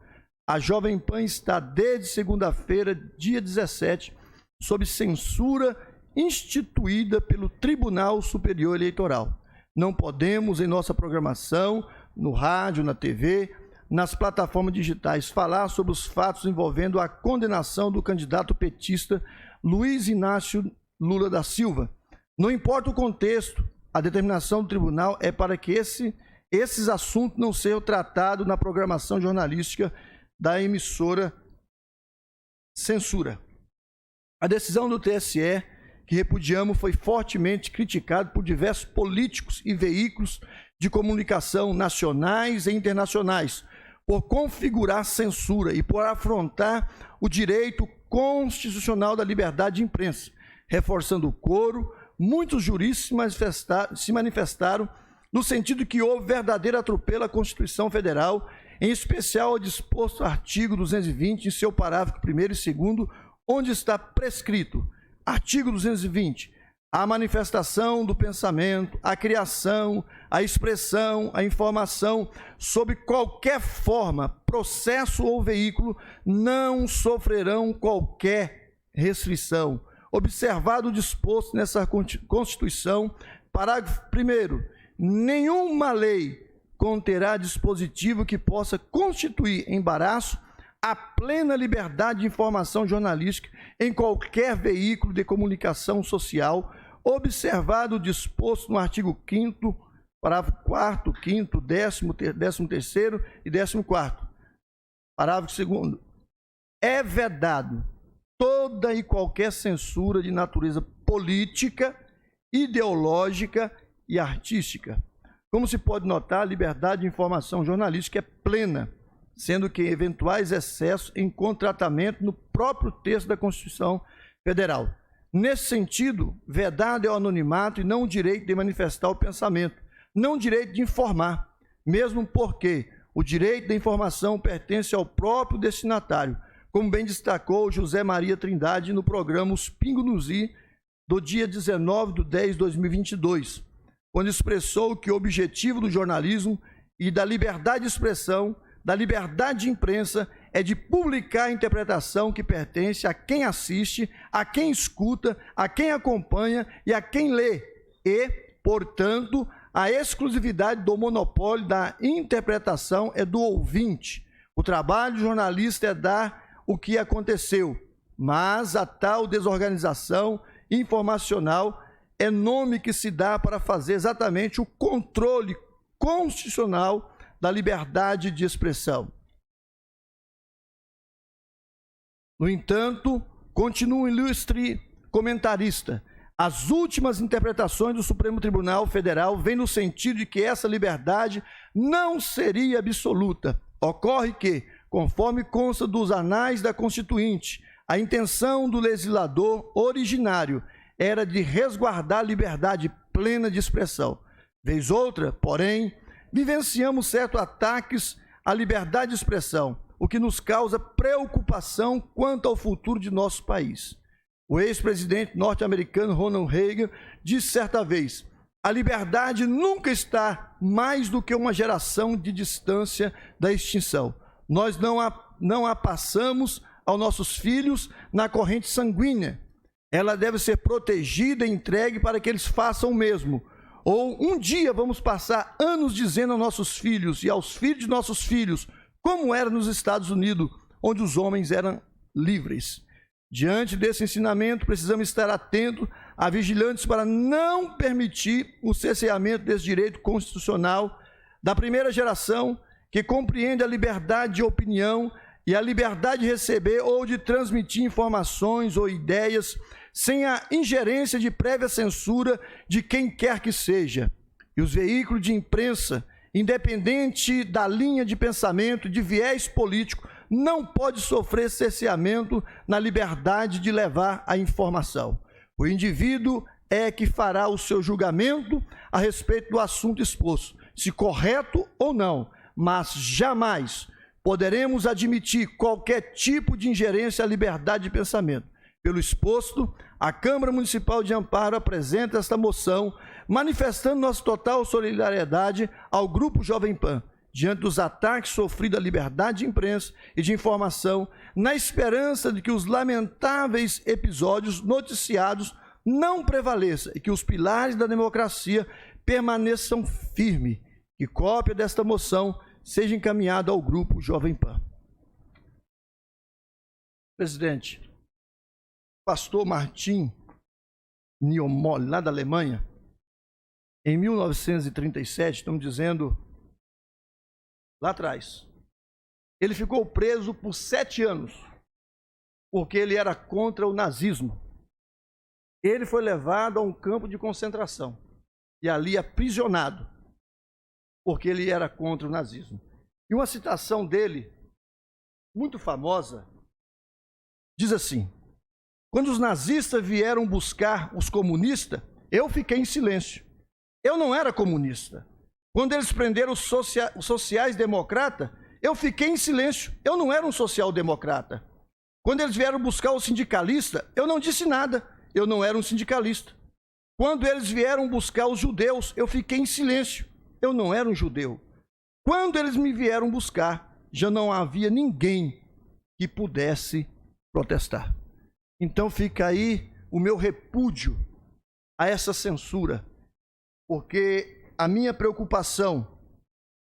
A Jovem Pan está desde segunda-feira, dia 17, sob censura instituída pelo Tribunal Superior Eleitoral. Não podemos, em nossa programação, no rádio, na TV, nas plataformas digitais, falar sobre os fatos envolvendo a condenação do candidato petista Luiz Inácio Lula da Silva. Não importa o contexto, a determinação do tribunal é para que esses assuntos não sejam tratados na programação jornalística da emissora censura. A decisão do TSE, que repudiamos, foi fortemente criticada por diversos políticos e veículos de comunicação nacionais e internacionais, por configurar censura e por afrontar o direito constitucional da liberdade de imprensa. Reforçando o coro, muitos juristas se manifestaram no sentido que houve verdadeiro atropelo à Constituição Federal, em especial ao disposto artigo 220, em seu parágrafo 1º e 2º, onde está prescrito: artigo 220, a manifestação do pensamento, a criação, a expressão, a informação, sob qualquer forma, processo ou veículo, não sofrerão qualquer restrição. Observado o disposto nessa Constituição, parágrafo 1º, nenhuma lei conterá dispositivo que possa constituir embaraço à plena liberdade de informação jornalística em qualquer veículo de comunicação social, observado o disposto no artigo 5º parágrafo 4º, 5º, 13º e 14º. Parágrafo 2º. É vedado toda e qualquer censura de natureza política, ideológica e artística. Como se pode notar, a liberdade de informação jornalística é plena, sendo que eventuais excessos encontram tratamento no próprio texto da Constituição Federal. Nesse sentido, vedado é o anonimato e não o direito de manifestar o pensamento, não o direito de informar, mesmo porque o direito da informação pertence ao próprio destinatário, como bem destacou José Maria Trindade no programa Os Pingos nos I, do dia 19/10/2022, quando expressou que o objetivo do jornalismo e da liberdade de expressão, da liberdade de imprensa, é de publicar a interpretação que pertence a quem assiste, a quem escuta, a quem acompanha e a quem lê, e, portanto, a exclusividade do monopólio da interpretação é do ouvinte. O trabalho do jornalista é dar o que aconteceu, mas a tal desorganização informacional é nome que se dá para fazer exatamente o controle constitucional da liberdade de expressão. No entanto, continua o ilustre comentarista, as últimas interpretações do Supremo Tribunal Federal vêm no sentido de que essa liberdade não seria absoluta. Ocorre que, conforme consta dos anais da Constituinte, a intenção do legislador originário era de resguardar a liberdade plena de expressão. Vez outra, porém, vivenciamos certos ataques à liberdade de expressão, o que nos causa preocupação quanto ao futuro de nosso país. O ex-presidente norte-americano Ronald Reagan disse certa vez: a liberdade nunca está mais do que uma geração de distância da extinção. Nós não a passamos aos nossos filhos na corrente sanguínea. Ela deve ser protegida e entregue para que eles façam o mesmo. Ou um dia vamos passar anos dizendo aos nossos filhos e aos filhos de nossos filhos como era nos Estados Unidos, onde os homens eram livres. Diante desse ensinamento, precisamos estar atentos a vigilantes para não permitir o cerceamento desse direito constitucional da primeira geração, que compreende a liberdade de opinião e a liberdade de receber ou de transmitir informações ou ideias sem a ingerência de prévia censura de quem quer que seja. E os veículos de imprensa, independente da linha de pensamento, de viés político, não pode sofrer cerceamento na liberdade de levar a informação. O indivíduo é que fará o seu julgamento a respeito do assunto exposto, se correto ou não, mas jamais poderemos admitir qualquer tipo de ingerência à liberdade de pensamento. Pelo exposto, a Câmara Municipal de Amparo apresenta esta moção, manifestando nossa total solidariedade ao Grupo Jovem Pan, diante dos ataques sofridos à liberdade de imprensa e de informação, na esperança de que os lamentáveis episódios noticiados não prevaleçam e que os pilares da democracia permaneçam firmes. E cópia desta moção seja encaminhada ao Grupo Jovem Pan. Presidente, pastor Martin Niemöller, lá da Alemanha, em 1937, estamos dizendo lá atrás, ele ficou preso por 7 anos, porque ele era contra o nazismo. Ele foi levado a um campo de concentração e ali aprisionado, porque ele era contra o nazismo. E uma citação dele, muito famosa, diz assim: quando os nazistas vieram buscar os comunistas, eu fiquei em silêncio. Eu não era comunista. Quando eles prenderam os sociais-democratas, eu fiquei em silêncio. Eu não era um social-democrata. Quando eles vieram buscar os sindicalistas, eu não disse nada. Eu não era um sindicalista. Quando eles vieram buscar os judeus, eu fiquei em silêncio. Eu não era um judeu. Quando eles me vieram buscar, já não havia ninguém que pudesse protestar. Então fica aí o meu repúdio a essa censura, porque a minha preocupação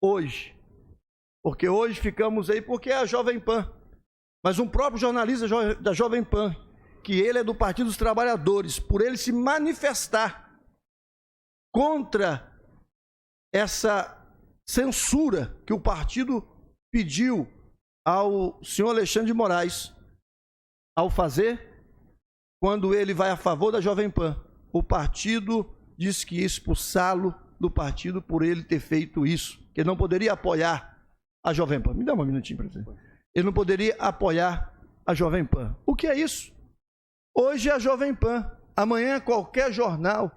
hoje, porque hoje ficamos aí porque é a Jovem Pan, mas um próprio jornalista da Jovem Pan, que ele é do Partido dos Trabalhadores, por ele se manifestar contra essa censura que o partido pediu ao senhor Alexandre de Moraes ao fazer, quando ele vai a favor da Jovem Pan. O partido disse que ia expulsá-lo do partido por ele ter feito isso, que ele não poderia apoiar a Jovem Pan. Me dá um minutinho, presidente. Ele não poderia apoiar a Jovem Pan. O que é isso? Hoje é a Jovem Pan, amanhã é qualquer jornal.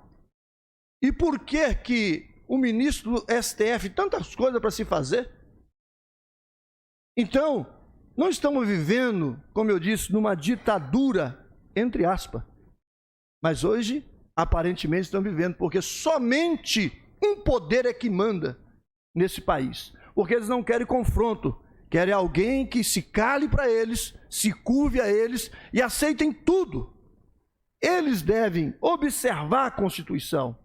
E por que o ministro do STF, tantas coisas para se fazer? Então, não estamos vivendo, como eu disse, numa ditadura, entre aspas. Mas hoje, aparentemente, estamos vivendo, porque somente um poder é que manda nesse país. Porque eles não querem confronto, querem alguém que se cale para eles, se curve a eles e aceitem tudo. Eles devem observar a Constituição.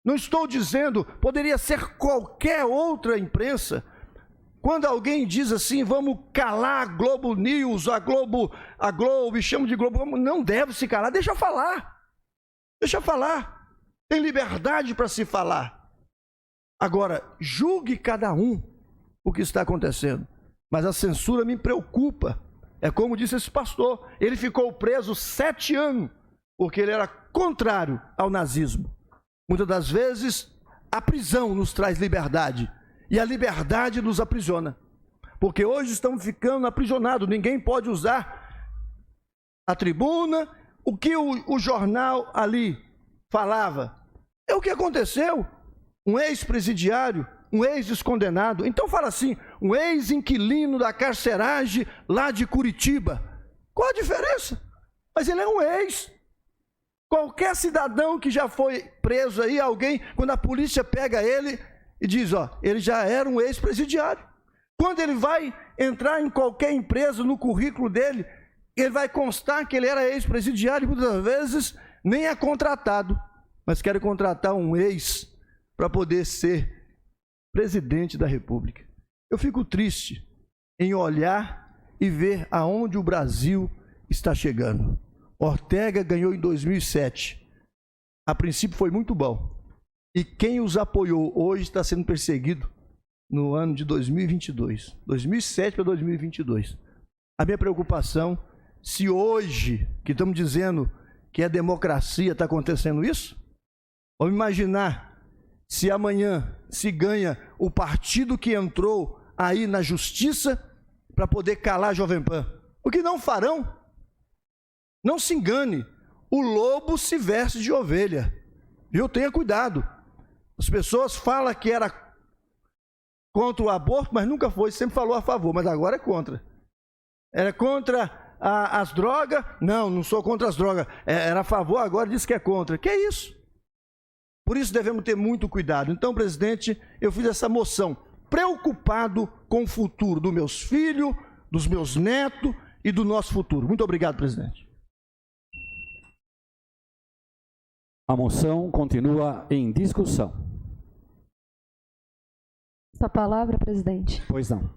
Não estou dizendo, poderia ser qualquer outra imprensa. Quando alguém diz assim, vamos calar a Globo News, a Globo, chama de Globo, não deve se calar, deixa falar. Deixa falar. Tem liberdade para se falar. Agora, julgue cada um o que está acontecendo. Mas a censura me preocupa. É como disse esse pastor, ele ficou preso 7 anos, porque ele era contrário ao nazismo. Muitas das vezes, a prisão nos traz liberdade, e a liberdade nos aprisiona. Porque hoje estamos ficando aprisionados, ninguém pode usar a tribuna, o que o jornal ali falava. É o que aconteceu. Um ex-presidiário, um ex-descondenado, então fala assim, um ex-inquilino da carceragem lá de Curitiba. Qual a diferença? Mas ele é um ex. Qualquer cidadão que já foi preso aí, alguém, quando a polícia pega ele e diz, ó, ele já era um ex-presidiário. Quando ele vai entrar em qualquer empresa, no currículo dele, ele vai constar que ele era ex-presidiário, muitas vezes nem é contratado, mas querem contratar um ex para poder ser presidente da República. Eu fico triste em olhar e ver aonde o Brasil está chegando. Ortega ganhou em 2007. A princípio foi muito bom. E quem os apoiou hoje está sendo perseguido no ano de 2022. 2007 para 2022. A minha preocupação, se hoje, que estamos dizendo que é democracia, está acontecendo isso? Vamos imaginar se amanhã se ganha o partido que entrou aí na justiça para poder calar a Jovem Pan. O que não farão? Não se engane, o lobo se veste de ovelha. Viu? Tenha cuidado. As pessoas falam que era contra o aborto, mas nunca foi, sempre falou a favor, mas agora é contra. Era contra as drogas? Não, não sou contra as drogas. Era a favor, agora diz que é contra. Que é isso? Por isso devemos ter muito cuidado. Então, presidente, eu fiz essa moção preocupado com o futuro dos meus filhos, dos meus netos e do nosso futuro. Muito obrigado, presidente. A moção continua em discussão. Sua palavra, presidente. Pois não.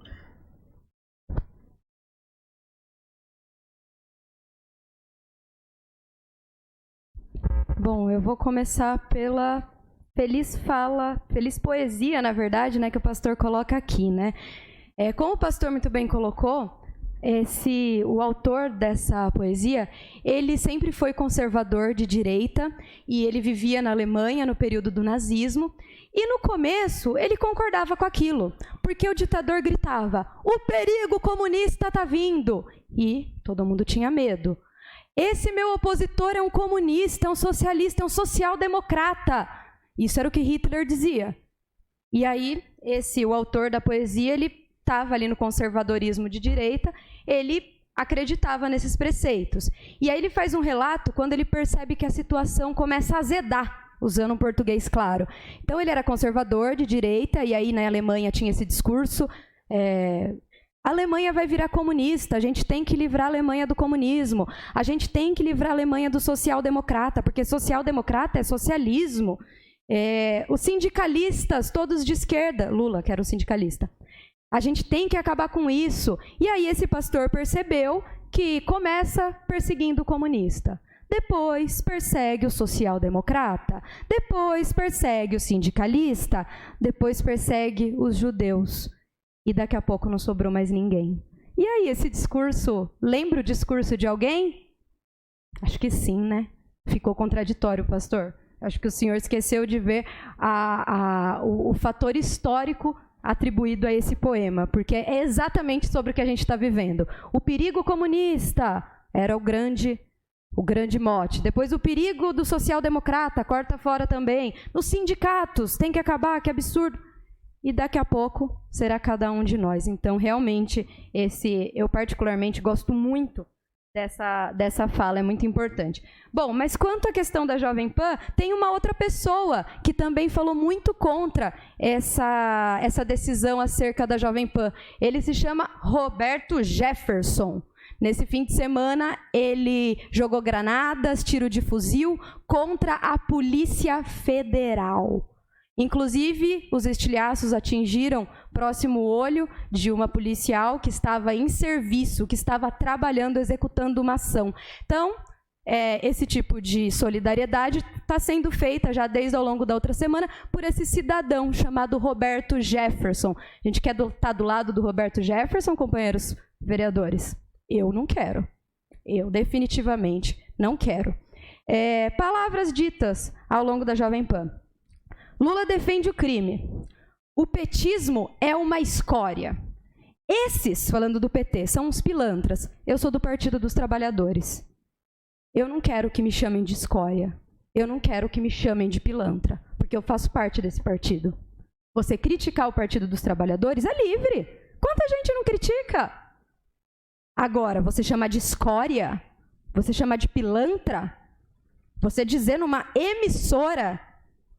Bom, eu vou começar pela feliz fala, feliz poesia, na verdade, né, que o pastor coloca aqui, né? Como o pastor muito bem colocou, o autor dessa poesia, ele sempre foi conservador de direita e ele vivia na Alemanha no período do nazismo. E no começo ele concordava com aquilo, porque o ditador gritava, o perigo comunista está vindo, e todo mundo tinha medo. Esse meu opositor é um comunista, é um socialista, é um social-democrata. Isso era o que Hitler dizia. E aí, o autor da poesia, ele estava ali no conservadorismo de direita, ele acreditava nesses preceitos. E aí ele faz um relato quando ele percebe que a situação começa a azedar, usando um português claro. Então ele era conservador de direita, e aí na Alemanha tinha esse discurso, a Alemanha vai virar comunista, a gente tem que livrar a Alemanha do comunismo, a gente tem que livrar a Alemanha do social-democrata, porque social-democrata é socialismo. Os sindicalistas, todos de esquerda, Lula, que era o sindicalista, a gente tem que acabar com isso. E aí esse pastor percebeu que começa perseguindo o comunista. depois persegue o social-democrata, depois persegue o sindicalista, depois persegue os judeus. E daqui a pouco não sobrou mais ninguém. E aí, esse discurso, lembra o discurso de alguém? Acho que sim, né? Ficou contraditório, pastor. Acho que o senhor esqueceu de ver o fator histórico atribuído a esse poema, porque é exatamente sobre o que a gente está vivendo. O perigo comunista era o grande mote. Depois o perigo do social-democrata, corta fora também. Nos sindicatos, tem que acabar, que absurdo. E daqui a pouco será cada um de nós. Então, realmente, eu particularmente gosto muito dessa fala, é muito importante. Bom, mas quanto à questão da Jovem Pan, tem uma outra pessoa que também falou muito contra essa decisão acerca da Jovem Pan. Ele se chama Roberto Jefferson. Nesse fim de semana, ele jogou granadas, tiro de fuzil contra a Polícia Federal. Inclusive, os estilhaços atingiram próximo olho de uma policial que estava em serviço, que estava trabalhando, executando uma ação. Então, esse tipo de solidariedade está sendo feita já desde ao longo da outra semana por esse cidadão chamado Roberto Jefferson. A gente quer estar do lado do Roberto Jefferson, companheiros vereadores? Eu não quero. Eu definitivamente não quero. Palavras ditas ao longo da Jovem Pan. Lula defende o crime. O petismo é uma escória. Esses, falando do PT, são uns pilantras. Eu sou do Partido dos Trabalhadores. Eu não quero que me chamem de escória. Eu não quero que me chamem de pilantra, porque eu faço parte desse partido. Você criticar o Partido dos Trabalhadores é livre. Quanta gente não critica? Agora, você chamar de escória, você chamar de pilantra, você dizer numa emissora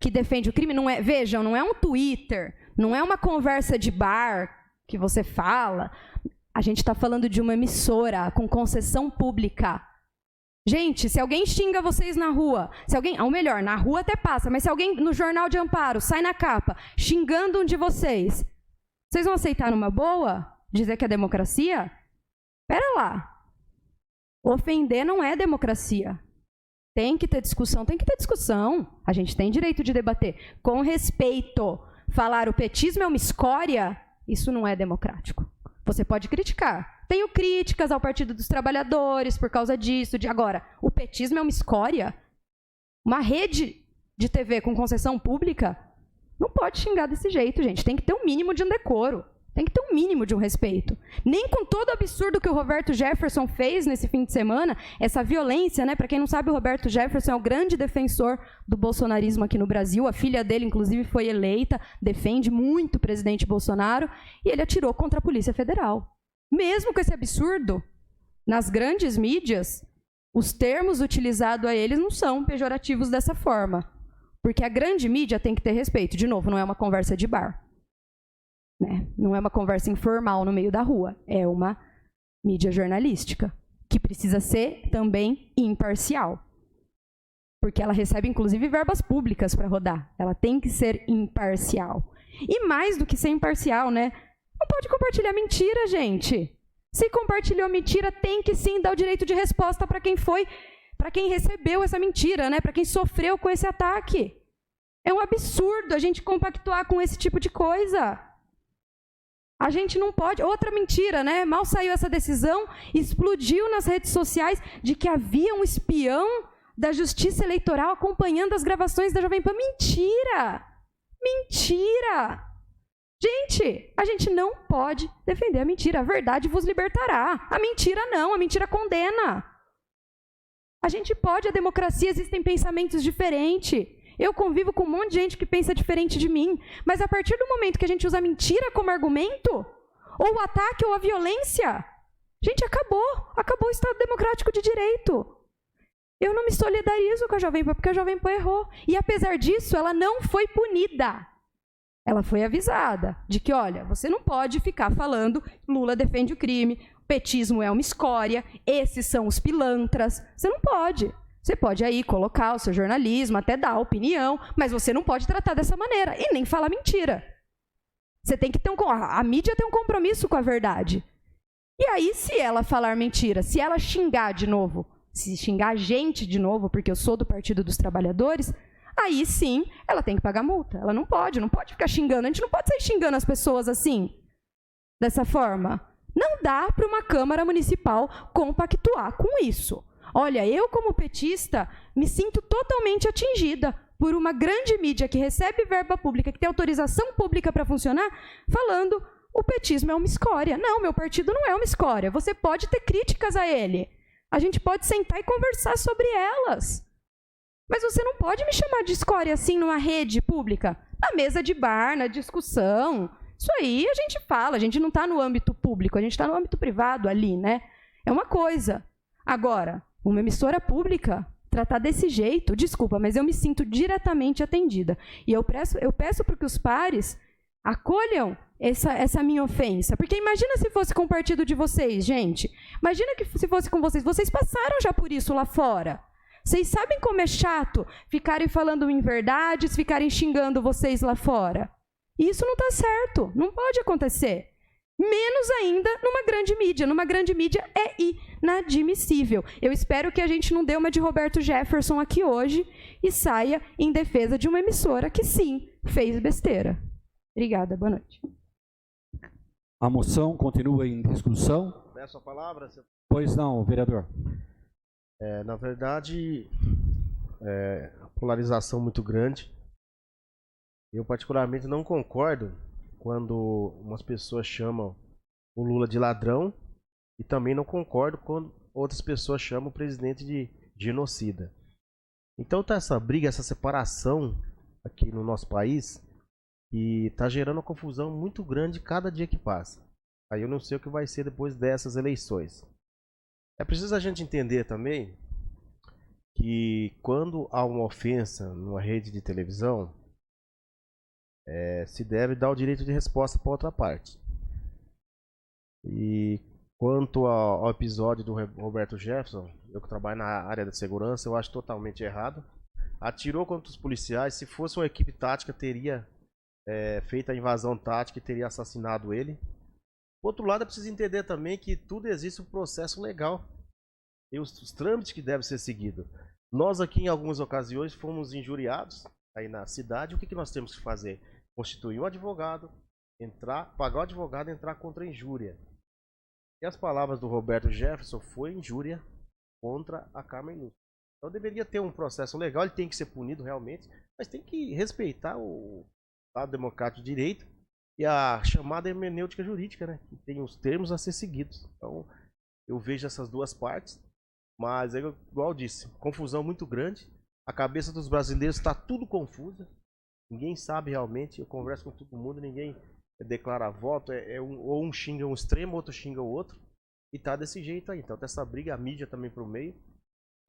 que defende o crime, não é, vejam, não é um Twitter, não é uma conversa de bar que você fala. A gente está falando de uma emissora com concessão pública. Gente, se alguém xinga vocês na rua, se alguém, ou melhor, na rua até passa, mas se alguém no Jornal de Amparo sai na capa xingando um de vocês, vocês vão aceitar numa boa? Dizer que é democracia? Pera lá. Ofender não é democracia. Tem que ter discussão, tem que ter discussão. A gente tem direito de debater. Com respeito, falar o petismo é uma escória, isso não é democrático. Você pode criticar. Tenho críticas ao Partido dos Trabalhadores por causa disso. Agora, o petismo é uma escória? Uma rede de TV com concessão pública? Não pode xingar desse jeito, gente. Tem que ter um mínimo de um decoro. Tem que ter um mínimo de um respeito. Nem com todo o absurdo que o Roberto Jefferson fez nesse fim de semana, essa violência, né? Para quem não sabe, o Roberto Jefferson é o grande defensor do bolsonarismo aqui no Brasil. A filha dele, inclusive, foi eleita, defende muito o presidente Bolsonaro, e ele atirou contra a Polícia Federal. Mesmo com esse absurdo, nas grandes mídias, os termos utilizados a eles não são pejorativos dessa forma. Porque a grande mídia tem que ter respeito. De novo, não é uma conversa de bar. Né? Não é uma conversa informal no meio da rua, é uma mídia jornalística, que precisa ser também imparcial. Porque ela recebe, inclusive, verbas públicas para rodar. Ela tem que ser imparcial. E mais do que ser imparcial, né? Não pode compartilhar mentira, gente. Se compartilhou mentira, tem que sim dar o direito de resposta para quem foi, para quem recebeu essa mentira, né? Para quem sofreu com esse ataque. É um absurdo a gente compactuar com esse tipo de coisa. A gente não pode... Outra mentira, né? Mal saiu essa decisão, explodiu nas redes sociais de que havia um espião da Justiça Eleitoral acompanhando as gravações da Jovem Pan. Mentira! Mentira! Gente, a gente não pode defender a mentira. A verdade vos libertará. A mentira não, a mentira condena. A gente pode, a democracia, existem pensamentos diferentes. Eu convivo com um monte de gente que pensa diferente de mim, mas a partir do momento que a gente usa a mentira como argumento, ou o ataque ou a violência, gente, acabou o Estado Democrático de Direito. Eu não me solidarizo com a Jovem Pan, porque a Jovem Pan errou. E apesar disso, ela não foi punida. Ela foi avisada de que, olha, você não pode ficar falando Lula defende o crime, petismo é uma escória, esses são os pilantras. Você não pode. Você pode aí colocar o seu jornalismo, até dar opinião, mas você não pode tratar dessa maneira e nem falar mentira. Você tem que ter a mídia tem um compromisso com a verdade. E aí, se ela falar mentira, se ela xingar de novo, se xingar a gente de novo, porque eu sou do Partido dos Trabalhadores, aí sim ela tem que pagar multa. Ela não pode ficar xingando. A gente não pode sair xingando as pessoas assim, dessa forma. Não dá para uma Câmara Municipal compactuar com isso. Olha, eu como petista me sinto totalmente atingida por uma grande mídia que recebe verba pública, que tem autorização pública para funcionar, falando o petismo é uma escória. Não, meu partido não é uma escória. Você pode ter críticas a ele. A gente pode sentar e conversar sobre elas. Mas você não pode me chamar de escória assim numa rede pública, na mesa de bar, na discussão. Isso aí a gente fala, a gente não está no âmbito público, a gente está no âmbito privado ali, né? É uma coisa. Agora, uma emissora pública tratar desse jeito, desculpa, mas eu me sinto diretamente atendida. E eu peço para que os pares acolham essa minha ofensa. Porque imagina se fosse com o partido de vocês, gente. Imagina que se fosse com vocês. Vocês passaram já por isso lá fora. Vocês sabem como é chato ficarem falando inverdades, ficarem xingando vocês lá fora. E isso não está certo. Não pode acontecer. Menos ainda numa grande mídia. Numa grande mídia é inadmissível. Eu espero que a gente não dê uma de Roberto Jefferson aqui hoje e saia em defesa de uma emissora que, sim, fez besteira. Obrigada, boa noite. A moção continua em discussão. Peço a palavra. Pois não, vereador. Na verdade, a polarização muito grande. Eu particularmente não concordo quando umas pessoas chamam o Lula de ladrão e também não concordo quando outras pessoas chamam o presidente de genocida. Então tá essa briga, essa separação aqui no nosso país e tá gerando uma confusão muito grande cada dia que passa. Aí eu não sei o que vai ser depois dessas eleições. É preciso a gente entender também que quando há uma ofensa numa rede de televisão, se deve dar o direito de resposta para outra parte. E quanto ao episódio do Roberto Jefferson, eu que trabalho na área da segurança, eu acho totalmente errado. Atirou contra os policiais, se fosse uma equipe tática, teria feito a invasão tática e teria assassinado ele. Por outro lado, é preciso entender também que tudo existe um processo legal. E os trâmites que devem ser seguidos. Nós aqui, em algumas ocasiões, fomos injuriados aí na cidade. O que nós temos que fazer? Constituir um advogado, pagar o advogado e entrar contra a injúria. E as palavras do Roberto Jefferson foi injúria contra a Carmen Lúcia. Então deveria ter um processo legal, ele tem que ser punido realmente, mas tem que respeitar o Estado Democrático de Direito e a chamada hermenêutica jurídica, né? Que tem os termos a ser seguidos. Então eu vejo essas duas partes, mas igual eu disse, confusão muito grande, a cabeça dos brasileiros está tudo confusa. Ninguém sabe realmente, eu converso com todo mundo, ninguém declara voto, ou um xinga um extremo, outro xinga o outro, e tá desse jeito aí. Então tem essa briga, a mídia também pro meio,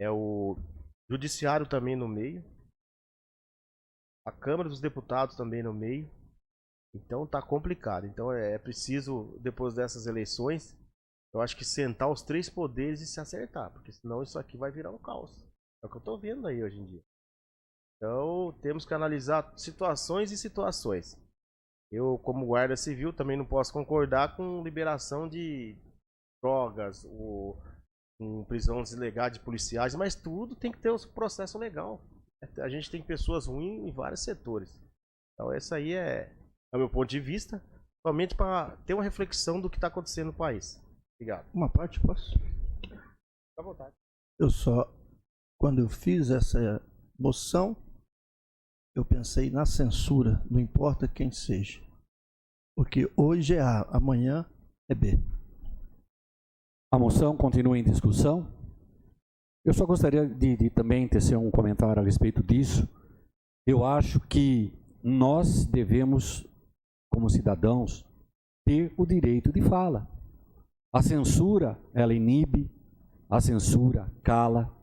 o judiciário também no meio, a Câmara dos Deputados também no meio, então tá complicado. Então é preciso, depois dessas eleições, eu acho que sentar os três poderes e se acertar, porque senão isso aqui vai virar um caos. É o que eu tô vendo aí hoje em dia. Então, temos que analisar situações e situações. Eu, como guarda civil, também não posso concordar com liberação de drogas ou com prisões ilegais de policiais, mas tudo tem que ter o processo legal. A gente tem pessoas ruins em vários setores. Então, esse aí é o meu ponto de vista, somente para ter uma reflexão do que está acontecendo no país. Obrigado. Uma parte, posso? Fica à vontade. Quando eu fiz essa moção, eu pensei na censura, não importa quem seja. Porque hoje é A, amanhã é B. A moção continua em discussão. Eu só gostaria de também tecer um comentário a respeito disso. Eu acho que nós devemos, como cidadãos, ter o direito de fala. A censura, ela inibe, a censura cala.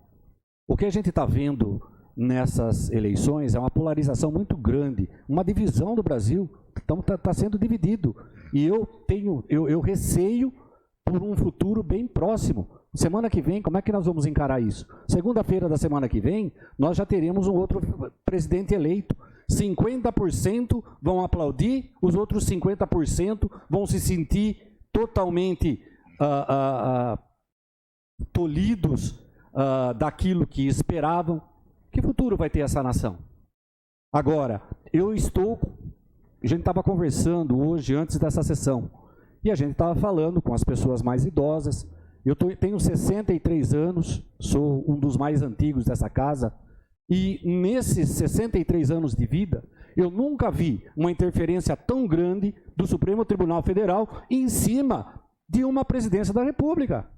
O que a gente está vendo nessas eleições é uma polarização muito grande, uma divisão do Brasil. Então está sendo dividido. E eu receio por um futuro bem próximo. Semana que vem, como é que nós vamos encarar isso? Segunda-feira da semana que vem, nós já teremos um outro presidente eleito. 50% vão aplaudir, os outros 50% vão se sentir totalmente tolhidos daquilo que esperavam. Que futuro vai ter essa nação? Agora, a gente estava conversando hoje, antes dessa sessão, e a gente estava falando com as pessoas mais idosas. Eu tenho 63 anos, sou um dos mais antigos dessa casa, e nesses 63 anos de vida, eu nunca vi uma interferência tão grande do Supremo Tribunal Federal em cima de uma presidência da República.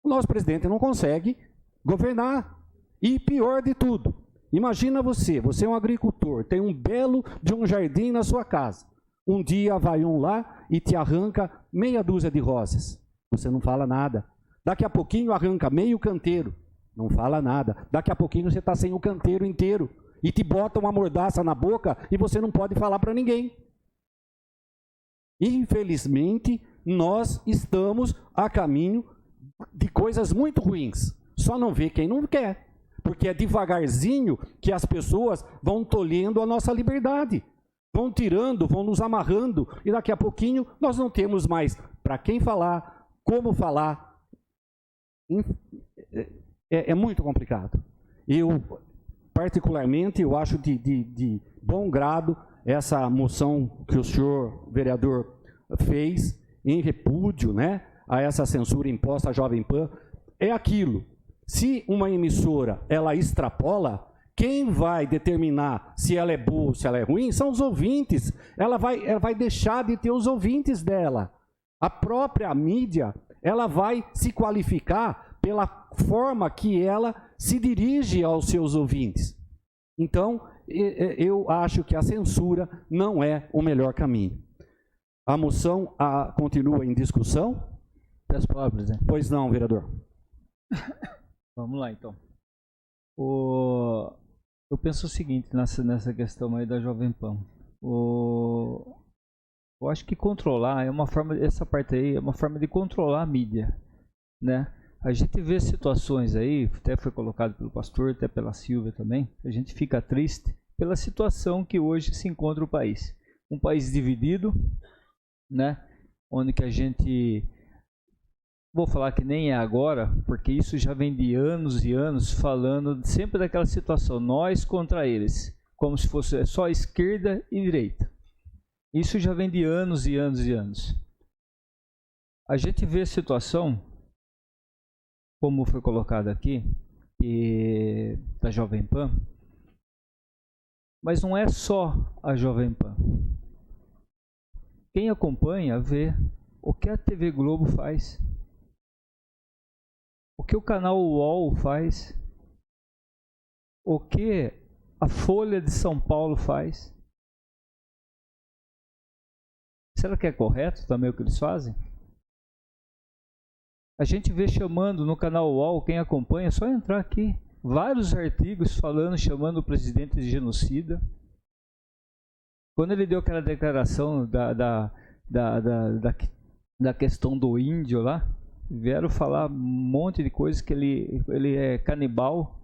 O nosso presidente não consegue governar. E pior de tudo, imagina você é um agricultor, tem um belo de um jardim na sua casa. Um dia vai um lá e te arranca meia dúzia de rosas. Você não fala nada. Daqui a pouquinho arranca meio canteiro. Não fala nada. Daqui a pouquinho você está sem o canteiro inteiro. E te bota uma mordaça na boca e você não pode falar para ninguém. Infelizmente, nós estamos a caminho de coisas muito ruins. Só não vê quem não quer. Porque é devagarzinho que as pessoas vão tolhendo a nossa liberdade. Vão tirando, vão nos amarrando. E daqui a pouquinho nós não temos mais para quem falar, como falar. É muito complicado. Particularmente, eu acho de bom grado essa moção que o senhor vereador fez em repúdio, né, a essa censura imposta à Jovem Pan. É aquilo. Se uma emissora ela extrapola, quem vai determinar se ela é boa ou se ela é ruim são os ouvintes. Ela vai deixar de ter os ouvintes dela. A própria mídia ela vai se qualificar pela forma que ela se dirige aos seus ouvintes. Então, eu acho que a censura não é o melhor caminho. A moção continua em discussão? Peço palavra, presidente. Pois não, vereador. Vamos lá, então. Eu penso o seguinte nessa questão aí da Jovem Pan. Eu acho que controlar é uma forma, essa parte aí é uma forma de controlar a mídia, né? A gente vê situações aí, até foi colocado pelo pastor, até pela Silvia também, a gente fica triste pela situação que hoje se encontra o país. Um país dividido, né? Onde que a gente, vou falar que nem é agora, porque isso já vem de anos e anos falando sempre daquela situação, nós contra eles, como se fosse só esquerda e direita. Isso já vem de anos e anos e anos. A gente vê a situação, como foi colocado aqui, da Jovem Pan, mas não é só a Jovem Pan. Quem acompanha vê o que a TV Globo faz, o que o canal UOL faz, o que a Folha de São Paulo faz. Será que é correto também o que eles fazem? A gente vê chamando no canal UOL, quem acompanha, é só entrar aqui, vários artigos falando, chamando o presidente de genocida. Quando ele deu aquela declaração da questão do índio lá, vieram falar um monte de coisas, que ele é canibal.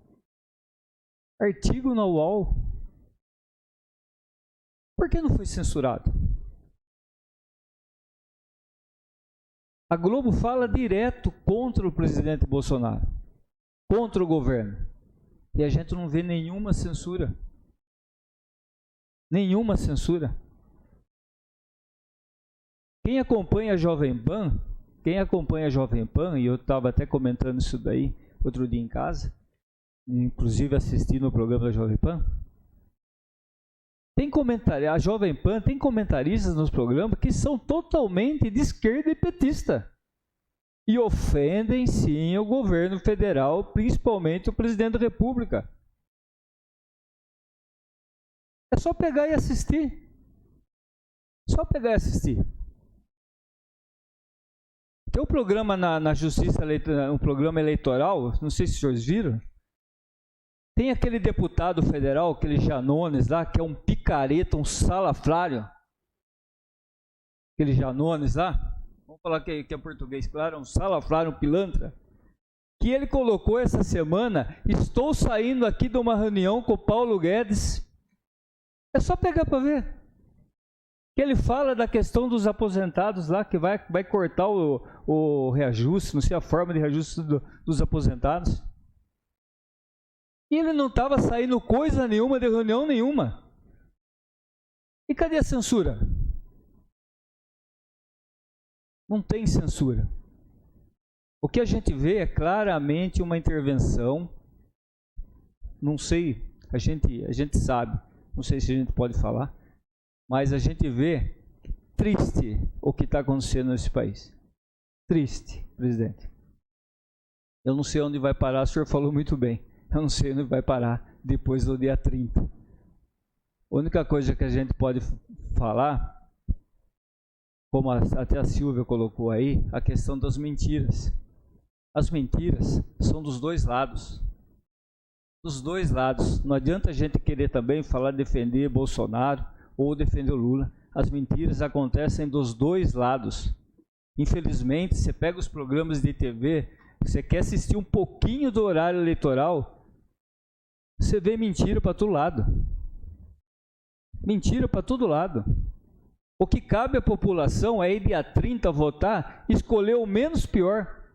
Artigo no UOL. Por que não foi censurado? A Globo fala direto contra o presidente Bolsonaro, contra o governo. E a gente não vê nenhuma censura. Nenhuma censura. Quem acompanha a Jovem Pan, e eu estava até comentando isso daí outro dia em casa, inclusive assistindo o programa da Jovem Pan, a Jovem Pan tem comentaristas nos programas que são totalmente de esquerda e petista. E ofendem sim o governo federal, principalmente o presidente da República. É só pegar e assistir. Só pegar e assistir. Tem um programa na Justiça, um programa eleitoral, não sei se os senhores viram. Tem aquele deputado federal, aquele Janones lá, que é um picareta, um salafrário. Aquele Janones lá, vamos falar que é português, claro, um salafrário, um pilantra. Que ele colocou essa semana, estou saindo aqui de uma reunião com o Paulo Guedes. É só pegar para ver. Que ele fala da questão dos aposentados lá, que vai cortar o reajuste, não sei a forma de reajuste dos aposentados. E ele não estava saindo coisa nenhuma de reunião nenhuma. E cadê a censura? Não tem censura. O que a gente vê é claramente uma intervenção. Não sei, a gente sabe, não sei se a gente pode falar, mas a gente vê triste o que está acontecendo nesse país. Triste, presidente. Eu não sei onde vai parar, o senhor falou muito bem. Eu não sei onde vai parar depois do dia 30. A única coisa que a gente pode falar, como até a Silvia colocou aí, a questão das mentiras. As mentiras são dos dois lados. Dos dois lados. Não adianta a gente querer também falar defender Bolsonaro ou defender o Lula. As mentiras acontecem dos dois lados. Infelizmente, você pega os programas de TV, você quer assistir um pouquinho do horário eleitoral, você vê mentira para todo lado. Mentira para todo lado. O que cabe à população é ir dia 30 votar, escolher o menos pior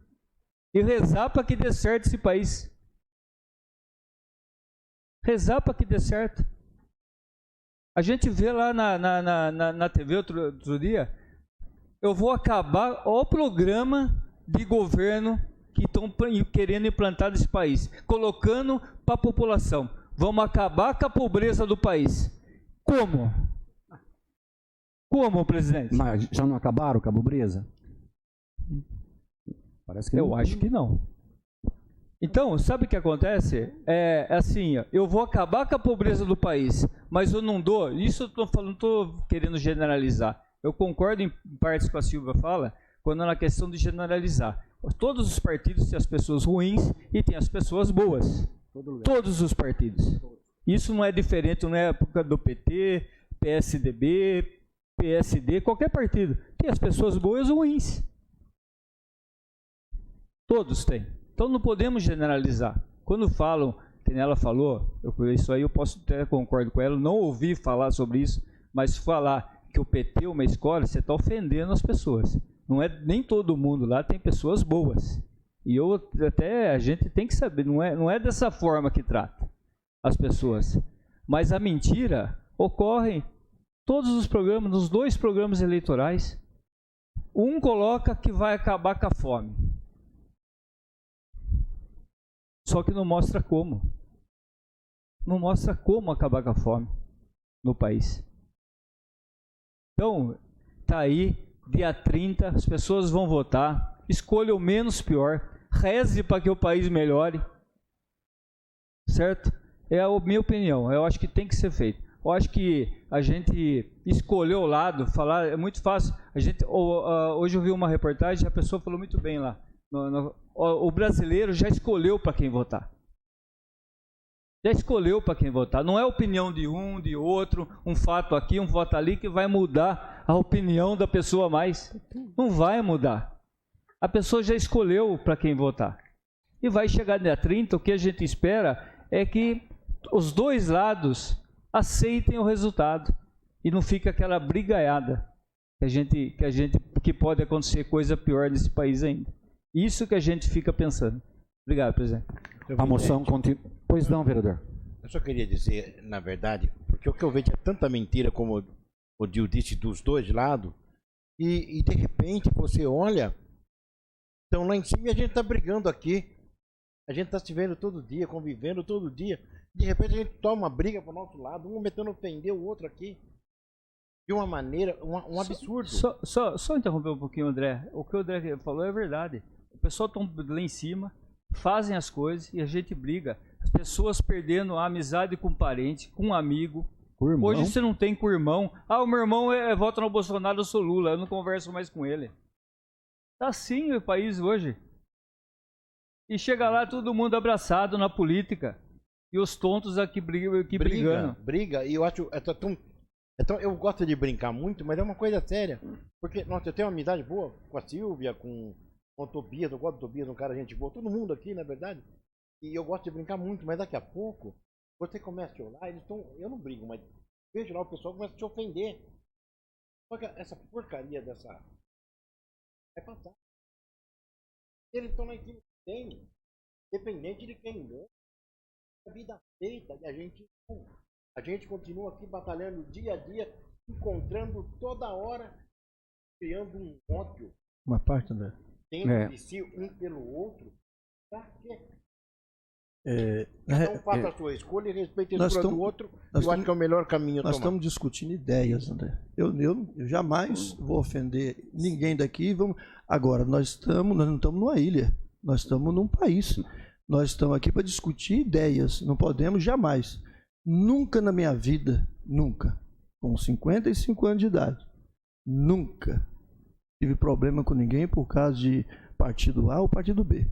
e rezar para que dê certo esse país. Rezar para que dê certo. A gente vê lá na TV outro dia, eu vou acabar o programa de governo que estão querendo implantar nesse país, colocando para a população. Vamos acabar com a pobreza do país. Como? Como, presidente? Mas já não acabaram com a pobreza? Parece que eu acho que não. Então, sabe o que acontece? É assim, eu vou acabar com a pobreza do país, mas eu não dou. Isso eu estou falando, estou querendo generalizar. Eu concordo em partes com a Silvia fala, quando é na questão de generalizar. Todos os partidos têm as pessoas ruins e tem as pessoas boas. Todos os partidos. Isso não é diferente, não é época do PT, PSDB, PSD, qualquer partido. Tem as pessoas boas e ruins. Todos têm. Então não podemos generalizar. Quando falam, que ela falou, isso aí eu posso até concordo com ela, não ouvi falar sobre isso, mas falar que o PT é uma escola, você está ofendendo as pessoas. Não é nem todo mundo lá, tem pessoas boas. E a gente tem que saber, não é dessa forma que trata as pessoas. Mas a mentira ocorre em todos os programas, nos 2 programas eleitorais. Um coloca que vai acabar com a fome. Só que não mostra como. Não mostra como acabar com a fome no país. Então, tá aí, dia 30, as pessoas vão votar, escolha o menos pior, reze para que o país melhore. Certo? É a minha opinião, eu acho que tem que ser feito. Eu acho que a gente escolher o lado, falar, é muito fácil. Hoje eu vi uma reportagem, a pessoa falou muito bem lá. O brasileiro já escolheu para quem votar. Já escolheu para quem votar. Não é a opinião de um, de outro, um fato aqui, um voto ali, que vai mudar a opinião da pessoa mais. Não vai mudar. A pessoa já escolheu para quem votar. E vai chegar dia 30, o que a gente espera é que os dois lados aceitem o resultado. E não fica aquela brigaiada que pode acontecer coisa pior nesse país ainda. Isso que a gente fica pensando. Obrigado, presidente. A moção continua. Pois não, vereador. Eu só queria dizer, na verdade, porque o que eu vejo é tanta mentira, como o Dil disse, dos dois lados, e de repente você olha, estão lá em cima e a gente está brigando aqui. A gente está se vendo todo dia, convivendo todo dia. De repente a gente toma uma briga para o nosso lado, um tentando ofender o outro aqui. De uma maneira, um absurdo. Só interromper um pouquinho, André. O que o André falou é verdade. O pessoal está lá em cima, fazem as coisas e a gente briga. As pessoas perdendo a amizade com parente, com amigo. Hoje você não tem com o irmão. Ah, o meu irmão vota no Bolsonaro, eu sou Lula, eu não converso mais com ele. Tá assim o país hoje. E chega lá todo mundo abraçado na política. E os tontos aqui brigando. Briga, e eu acho... Então, eu gosto de brincar muito, mas é uma coisa séria. Porque, nossa, eu tenho uma amizade boa com a Silvia, com o Tobias, eu gosto do Tobias, um cara gente boa, todo mundo aqui, na verdade. E eu gosto de brincar muito, mas daqui a pouco, você começa a olhar, eles estão... Eu não brigo, mas vejo lá o pessoal começa a te ofender. Só que essa porcaria dessa... É passar. Eles estão lá em cima, tem. Independente de quem ganha. a vida feita e a gente não. A gente continua aqui batalhando dia a dia, encontrando toda hora, criando um ódio. Uma parte, André. Tendo de si um pelo outro. Pra quê? Cada um faça a sua escolha e respeite a escolha do outro. Eu acho que é o melhor caminho a tomar. Nós estamos discutindo ideias, André. Eu jamais vou ofender ninguém daqui. Agora, nós não estamos numa ilha. Nós estamos num país. Nós estamos aqui para discutir ideias. Não podemos jamais. Nunca na minha vida, nunca, com 55 anos de idade, nunca tive problema com ninguém por causa de partido A ou partido B.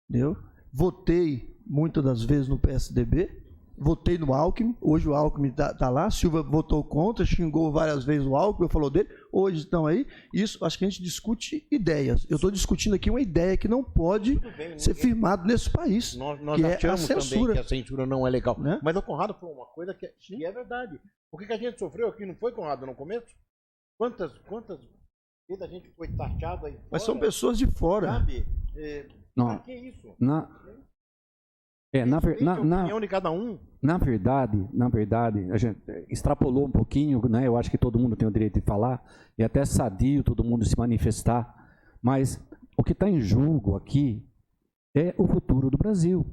Entendeu? Votei muitas das vezes no PSDB, votei no Alckmin, hoje o Alckmin está lá, Silva votou contra, xingou várias vezes o Alckmin, falou dele, hoje estão aí. Isso, acho que a gente discute ideias. Eu estou discutindo aqui uma ideia que não pode ser firmada nesse país, nós que achamos é a censura. também que a censura não é legal. Né? Mas o Conrado foi uma coisa que é verdade. O que a gente sofreu aqui não foi, Conrado, no começo? Quantas vezes a gente foi taxado aí fora? Mas são pessoas de fora. Sabe? Não. Que isso? Na opinião de cada um. Na verdade, a gente extrapolou um pouquinho, né? Eu acho que todo mundo tem o direito de falar, e até sadio todo mundo se manifestar, mas o que está em jogo aqui é o futuro do Brasil.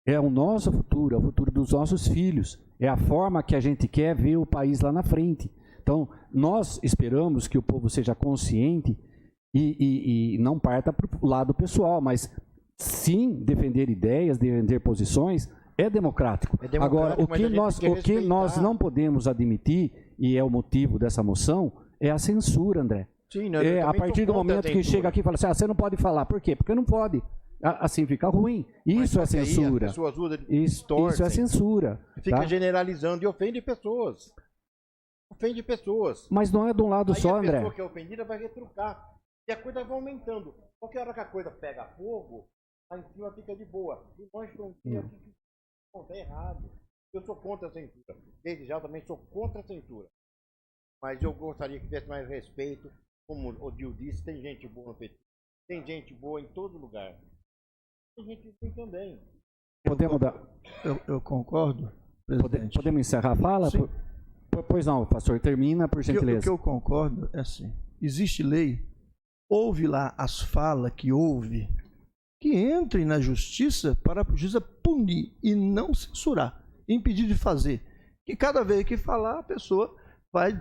É o nosso futuro, é o futuro dos nossos filhos, é a forma que a gente quer ver o país lá na frente. Então, nós esperamos que o povo seja consciente e não parta para o lado pessoal, mas sim defender ideias, defender posições, é democrático. Agora, o que nós não podemos admitir, e é o motivo dessa moção, é a censura, André. Sim, a partir do momento que chega aqui e fala assim, você não pode falar. Por quê? Porque não pode. Assim fica ruim. Isso é censura. Isso é censura. Fica generalizando e ofende pessoas. Ofende pessoas. Mas não é de um lado aí só, a André. A pessoa que é ofendida vai retrucar. E a coisa vai aumentando. Qualquer hora que a coisa pega fogo, lá em cima fica de boa. E nós estamos aqui que está errado. Eu sou contra a censura. Desde já também sou contra a censura. Mas eu gostaria que tivesse mais respeito. Como o Dil disse, tem gente boa no PT. Tem gente boa em todo lugar. Tem gente ruim também. Podemos dar. Eu concordo, presidente. Podemos encerrar a fala? Sim. Pois não, pastor, termina, por gentileza. O que eu concordo é assim, existe lei, houve lá as falas que houve, que entrem na justiça para a justiça punir e não censurar, impedir de fazer. Que cada vez que falar, a pessoa vai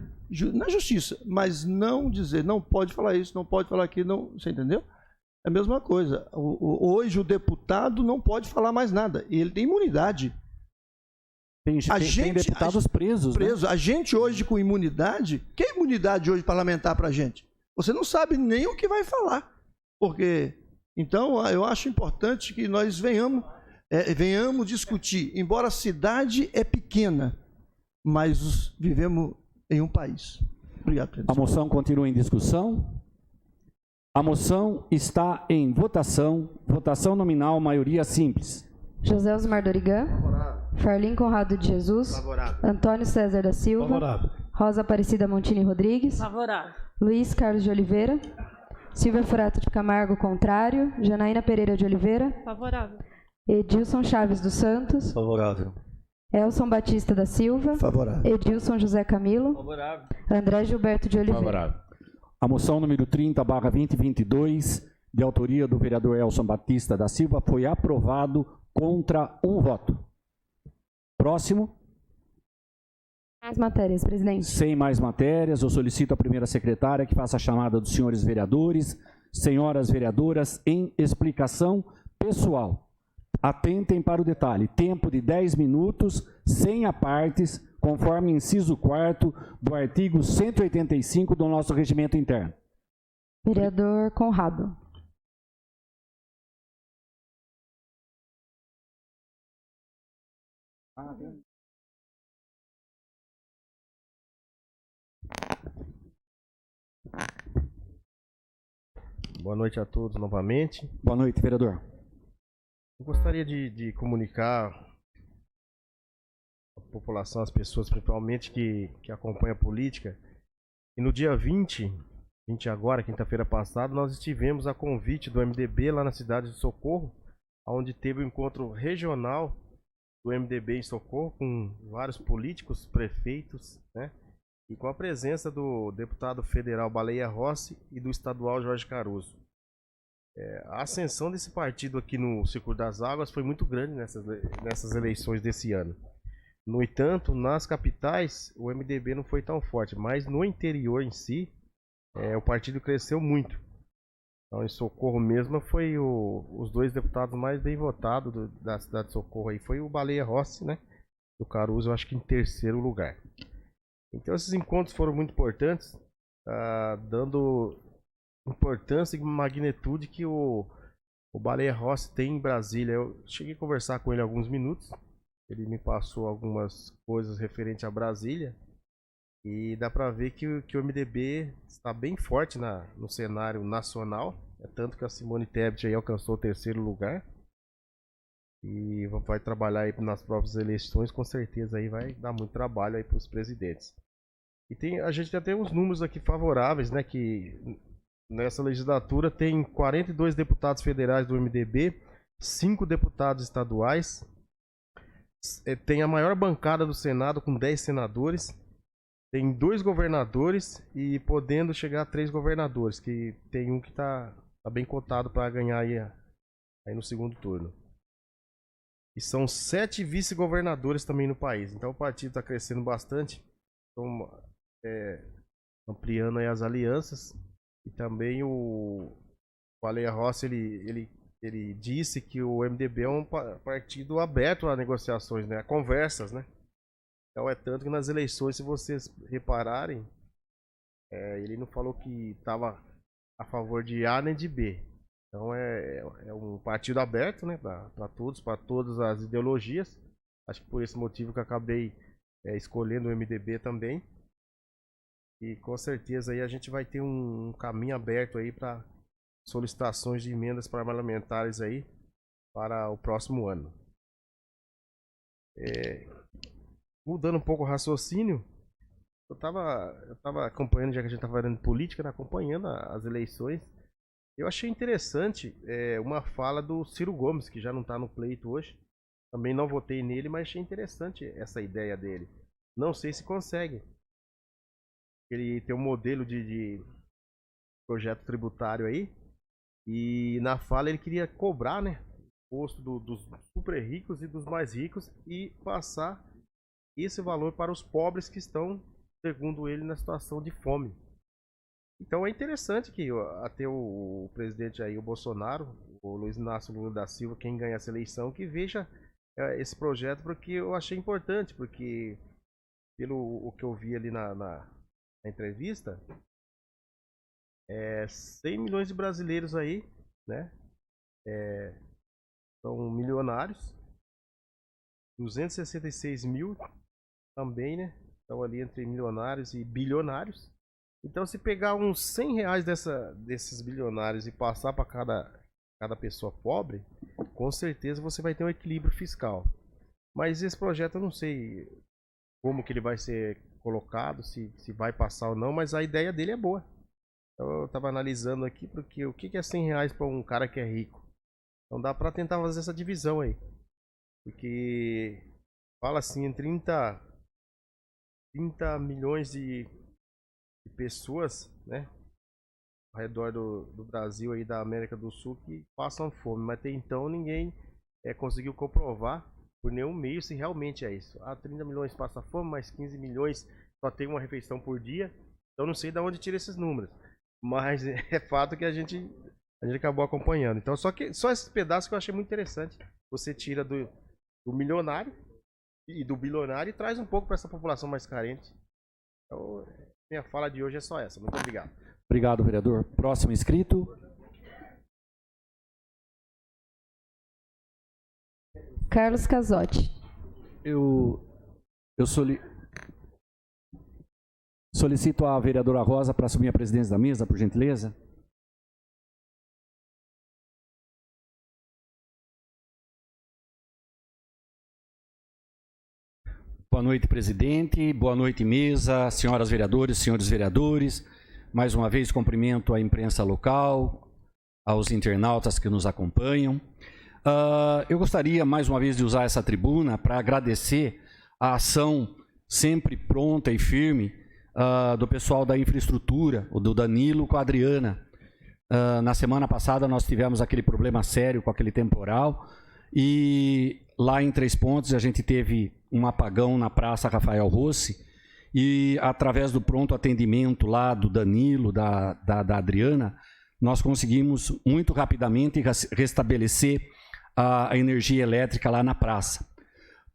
na justiça, mas não dizer, não pode falar isso, não pode falar aquilo, não, você entendeu? É a mesma coisa. Hoje o deputado não pode falar mais nada, ele tem imunidade. Tem deputados presos. Né? A gente hoje com imunidade, que é imunidade hoje parlamentar para a gente? Você não sabe nem o que vai falar. Porque, então, eu acho importante que nós venhamos discutir. Embora a cidade é pequena, mas vivemos em um país. Obrigado, presidente. A moção continua em discussão. A moção está em votação. Votação nominal, maioria simples. José Osmar Dorigan. Farlim Conrado de Jesus. Favorável. Antônio César da Silva. Favorável. Rosa Aparecida Montini Rodrigues. Favorável. Luiz Carlos de Oliveira. Silvia Furato de Camargo, contrário. Janaína Pereira de Oliveira. Favorável. Edilson Chaves dos Santos. Favorável. Elson Batista da Silva. Favorável. Edilson José Camilo. Favorável. André Gilberto de Oliveira. Favorável. A moção número 30/2022, de autoria do vereador Elson Batista da Silva, foi aprovado contra um voto. Próximo. Mais matérias, presidente. Sem mais matérias, eu solicito à primeira secretária que faça a chamada dos senhores vereadores, senhoras vereadoras, em explicação pessoal. Atentem para o detalhe. Tempo de 10 minutos, sem apartes, conforme inciso 4º do artigo 185 do nosso regimento interno. Vereador Conrado. Boa noite a todos novamente. Boa noite, vereador. Eu gostaria de comunicar à população, às pessoas, principalmente que acompanham a política, e no dia 20 agora, quinta-feira passada, nós estivemos a convite do MDB lá na cidade de Socorro, onde teve um encontro regional do MDB em Socorro, com vários políticos, prefeitos, né? E com a presença do deputado federal Baleia Rossi e do estadual Jorge Caruso. A ascensão desse partido aqui no Círculo das Águas foi muito grande nessas eleições desse ano. No entanto, nas capitais, o MDB não foi tão forte, mas no interior em si, o partido cresceu muito. Então, em Socorro mesmo, foi os 2 deputados mais bem votados da cidade de Socorro. Aí foi o Baleia Rossi, né? E o Caruso, eu acho que em 3º lugar. Então, esses encontros foram muito importantes, dando importância e magnitude que o Baleia Rossi tem em Brasília. Eu cheguei a conversar com ele alguns minutos. Ele me passou algumas coisas referentes a Brasília. E dá pra ver que o MDB está bem forte no cenário nacional. É tanto que a Simone Tebet aí alcançou o 3º lugar. E vai trabalhar aí nas próprias eleições, com certeza aí vai dar muito trabalho aí para os presidentes. E a gente já tem uns números aqui favoráveis, né? Que nessa legislatura tem 42 deputados federais do MDB, 5 deputados estaduais. Tem a maior bancada do Senado com 10 senadores. Tem 2 governadores e podendo chegar a 3 governadores, que tem um que tá bem cotado para ganhar aí no 2º turno. E são 7 vice-governadores também no país. Então o partido está crescendo bastante, ampliando aí as alianças. E também o Baleia Rossi, ele disse que o MDB é um partido aberto a negociações, né, a conversas, né? Então é tanto que nas eleições, se vocês repararem, ele não falou que estava a favor de A nem de B. Então é um partido aberto, né, para todos, para todas as ideologias. Acho que por esse motivo que eu acabei escolhendo o MDB também. E com certeza aí a gente vai ter um caminho aberto aí para solicitações de emendas parlamentares aí para o próximo ano. Mudando um pouco o raciocínio, eu tava acompanhando, já que a gente estava falando de política, né, acompanhando as eleições. Eu achei interessante uma fala do Ciro Gomes, que já não está no pleito hoje. Também não votei nele, mas achei interessante essa ideia dele. Não sei se consegue. Ele tem um modelo de projeto tributário aí. E na fala ele queria cobrar, né, imposto dos super ricos e dos mais ricos e passar esse valor para os pobres que estão, segundo ele, na situação de fome. Então é interessante que até o presidente aí, o Bolsonaro, o Luiz Inácio Lula da Silva, quem ganha essa eleição, que veja esse projeto, porque eu achei importante, porque pelo o que eu vi ali na entrevista, 100 milhões de brasileiros aí, né, são milionários, 266 mil também, né, estão ali entre milionários e bilionários. Então, se pegar uns 100 reais desses bilionários e passar para cada pessoa pobre, com certeza você vai ter um equilíbrio fiscal. Mas esse projeto eu não sei como que ele vai ser colocado, se vai passar ou não, mas a ideia dele é boa. Então, eu estava analisando aqui, porque o que é 100 reais para um cara que é rico? Então dá para tentar fazer essa divisão aí. Porque fala assim, em 30 milhões de pessoas, né, ao redor do Brasil e da América do Sul que passam fome, mas até então ninguém conseguiu comprovar por nenhum meio se realmente é isso. 30 milhões passa fome, mas 15 milhões só tem uma refeição por dia. Então não sei de onde tira esses números, mas é fato que a gente acabou acompanhando. Então só esse pedaço que eu achei muito interessante. Você tira do milionário e do bilionário e traz um pouco para essa população mais carente. Então, minha fala de hoje é só essa. Muito obrigado. Obrigado, vereador. Próximo inscrito. Carlos Casotti. Eu solicito a vereadora Rosa para assumir a presidência da mesa, por gentileza. Boa noite, presidente. Boa noite, mesa, senhoras vereadoras, senhores vereadores. Mais uma vez, cumprimento a imprensa local, aos internautas que nos acompanham. Eu gostaria, mais uma vez, de usar essa tribuna para agradecer a ação sempre pronta e firme do pessoal da infraestrutura, do Danilo com a Adriana. Na semana passada nós tivemos aquele problema sério com aquele temporal e lá em Três Pontos a gente teve um apagão na Praça Rafael Rossi e através do pronto atendimento lá do Danilo, da Adriana, nós conseguimos muito rapidamente restabelecer a energia elétrica lá na praça.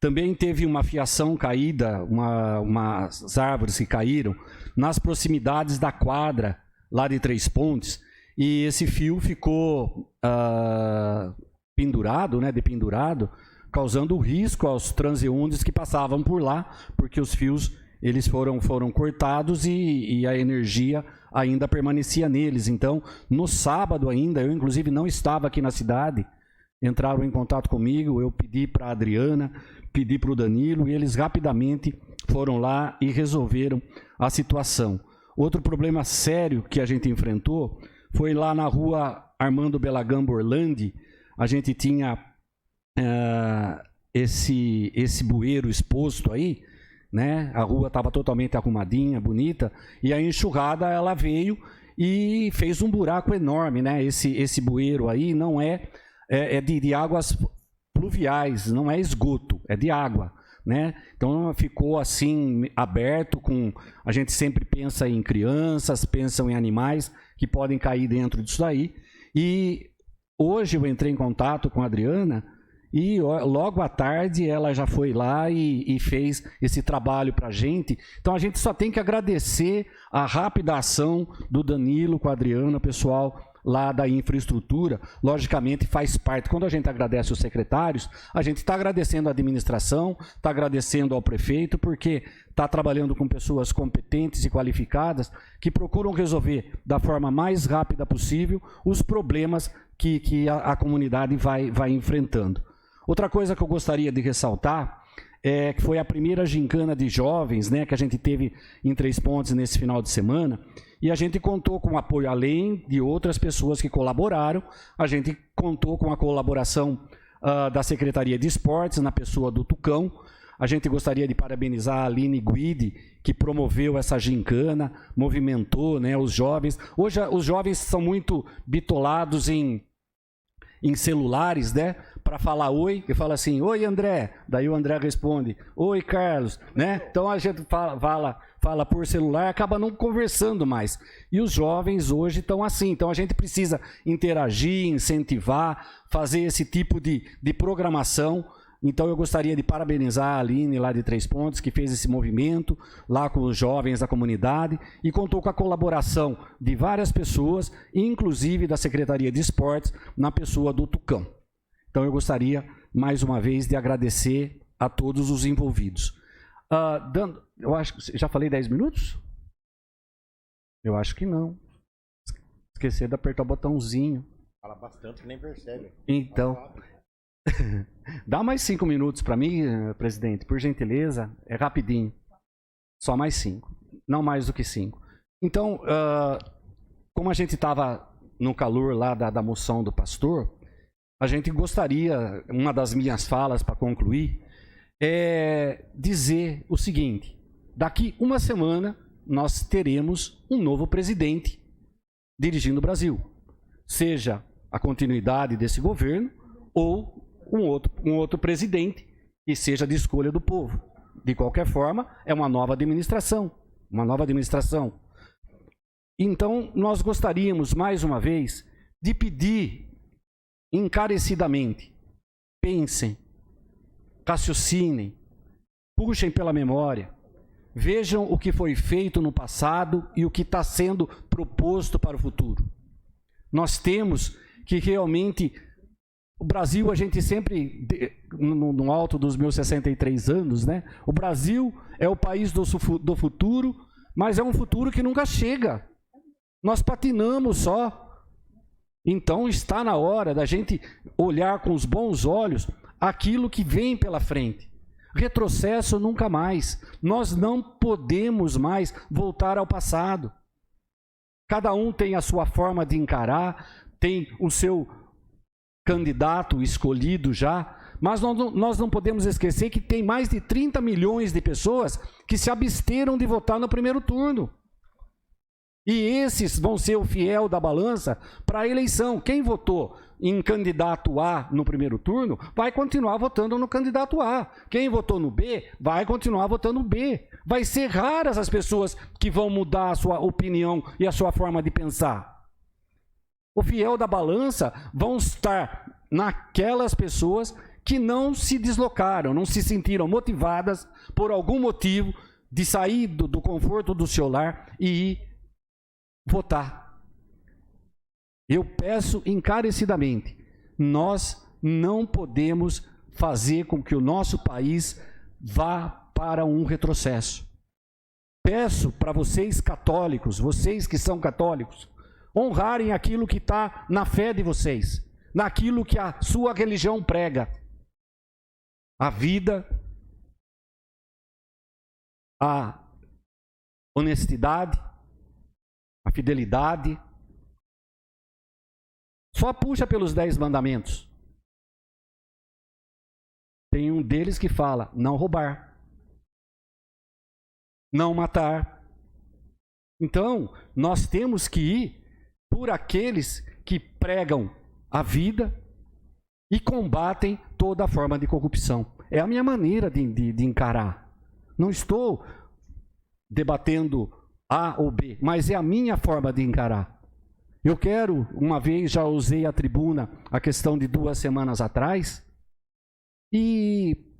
Também teve uma fiação caída, umas árvores que caíram nas proximidades da quadra lá de Três Pontes, e esse fio ficou dependurado, causando risco aos transeuntes que passavam por lá, porque os fios eles foram cortados e a energia ainda permanecia neles. Então, no sábado ainda, eu inclusive não estava aqui na cidade, entraram em contato comigo, eu pedi para a Adriana, pedi para o Danilo, e eles rapidamente foram lá e resolveram a situação. Outro problema sério que a gente enfrentou foi lá na rua Armando Belagambo Orlandi. A gente tinha esse bueiro exposto aí, né? A rua estava totalmente arrumadinha, bonita, e a enxurrada ela veio e fez um buraco enorme, né? Esse bueiro aí não é de águas pluviais, não é esgoto, é de água, né? Então ficou assim aberto, a gente sempre pensa em crianças, pensam em animais que podem cair dentro disso aí. E hoje eu entrei em contato com a Adriana e logo à tarde ela já foi lá e fez esse trabalho para a gente. Então a gente só tem que agradecer a rápida ação do Danilo com a Adriana, pessoal lá da infraestrutura. Logicamente faz parte, quando a gente agradece os secretários, a gente está agradecendo a administração, está agradecendo ao prefeito, porque está trabalhando com pessoas competentes e qualificadas que procuram resolver da forma mais rápida possível os problemas que a comunidade vai enfrentando. Outra coisa que eu gostaria de ressaltar é que foi a primeira gincana de jovens, né, que a gente teve em Três Pontes nesse final de semana, e a gente contou com apoio, além de outras pessoas que colaboraram, a gente contou com a colaboração da Secretaria de Esportes, na pessoa do Tucão. A gente gostaria de parabenizar a Aline Guidi, que promoveu essa gincana, movimentou, né, os jovens. Hoje os jovens são muito bitolados em celulares, né, para falar oi, que fala assim, oi André, daí o André responde, oi Carlos, né? Então a gente fala por celular, acaba não conversando mais. E os jovens hoje estão assim, então a gente precisa interagir, incentivar, fazer esse tipo de programação. Então eu gostaria de parabenizar a Aline lá de Três Pontos, que fez esse movimento lá com os jovens da comunidade e contou com a colaboração de várias pessoas, inclusive da Secretaria de Esportes, na pessoa do Tucão. Então eu gostaria, mais uma vez, de agradecer a todos os envolvidos. Eu acho que já falei 10 minutos? Eu acho que não. Esqueci de apertar o botãozinho. Fala bastante que nem percebe. Então... Dá mais 5 minutos para mim, presidente, por gentileza, é rapidinho. Só mais 5, não mais do que 5. Então, como a gente estava no calor lá da moção do pastor, a gente gostaria, uma das minhas falas para concluir, é dizer o seguinte: daqui uma semana nós teremos um novo presidente dirigindo o Brasil, seja a continuidade desse governo ou um outro presidente que seja de escolha do povo. De qualquer forma, é uma nova administração. Então, nós gostaríamos, mais uma vez, de pedir encarecidamente, pensem, raciocinem, puxem pela memória, vejam o que foi feito no passado e o que está sendo proposto para o futuro. Nós temos que realmente... O Brasil, a gente sempre, no alto dos meus 63 anos, né? O Brasil é o país do futuro, mas é um futuro que nunca chega. Nós patinamos só. Então está na hora da gente olhar com os bons olhos aquilo que vem pela frente. Retrocesso nunca mais. Nós não podemos mais voltar ao passado. Cada um tem a sua forma de encarar, tem o seu candidato escolhido já, mas nós não podemos esquecer que tem mais de 30 milhões de pessoas que se absteram de votar no primeiro turno. E esses vão ser o fiel da balança para a eleição. Quem votou em candidato A no primeiro turno, vai continuar votando no candidato A. Quem votou no B, vai continuar votando no B. Vai ser raras as pessoas que vão mudar a sua opinião e a sua forma de pensar. O fiel da balança vão estar naquelas pessoas que não se deslocaram, não se sentiram motivadas por algum motivo de sair do conforto do seu lar e ir votar. Eu peço encarecidamente, nós não podemos fazer com que o nosso país vá para um retrocesso. Peço para vocês católicos, vocês que são católicos, honrarem aquilo que está na fé de vocês, naquilo que a sua religião prega. A vida, a honestidade, a fidelidade. Só puxa pelos 10 mandamentos. Tem um deles que fala: não roubar, não matar. Então, nós temos que ir por aqueles que pregam a vida e combatem toda forma de corrupção. É a minha maneira de encarar. Não estou debatendo A ou B, mas é a minha forma de encarar. Eu quero, uma vez já usei a tribuna, a questão de 2 semanas atrás, e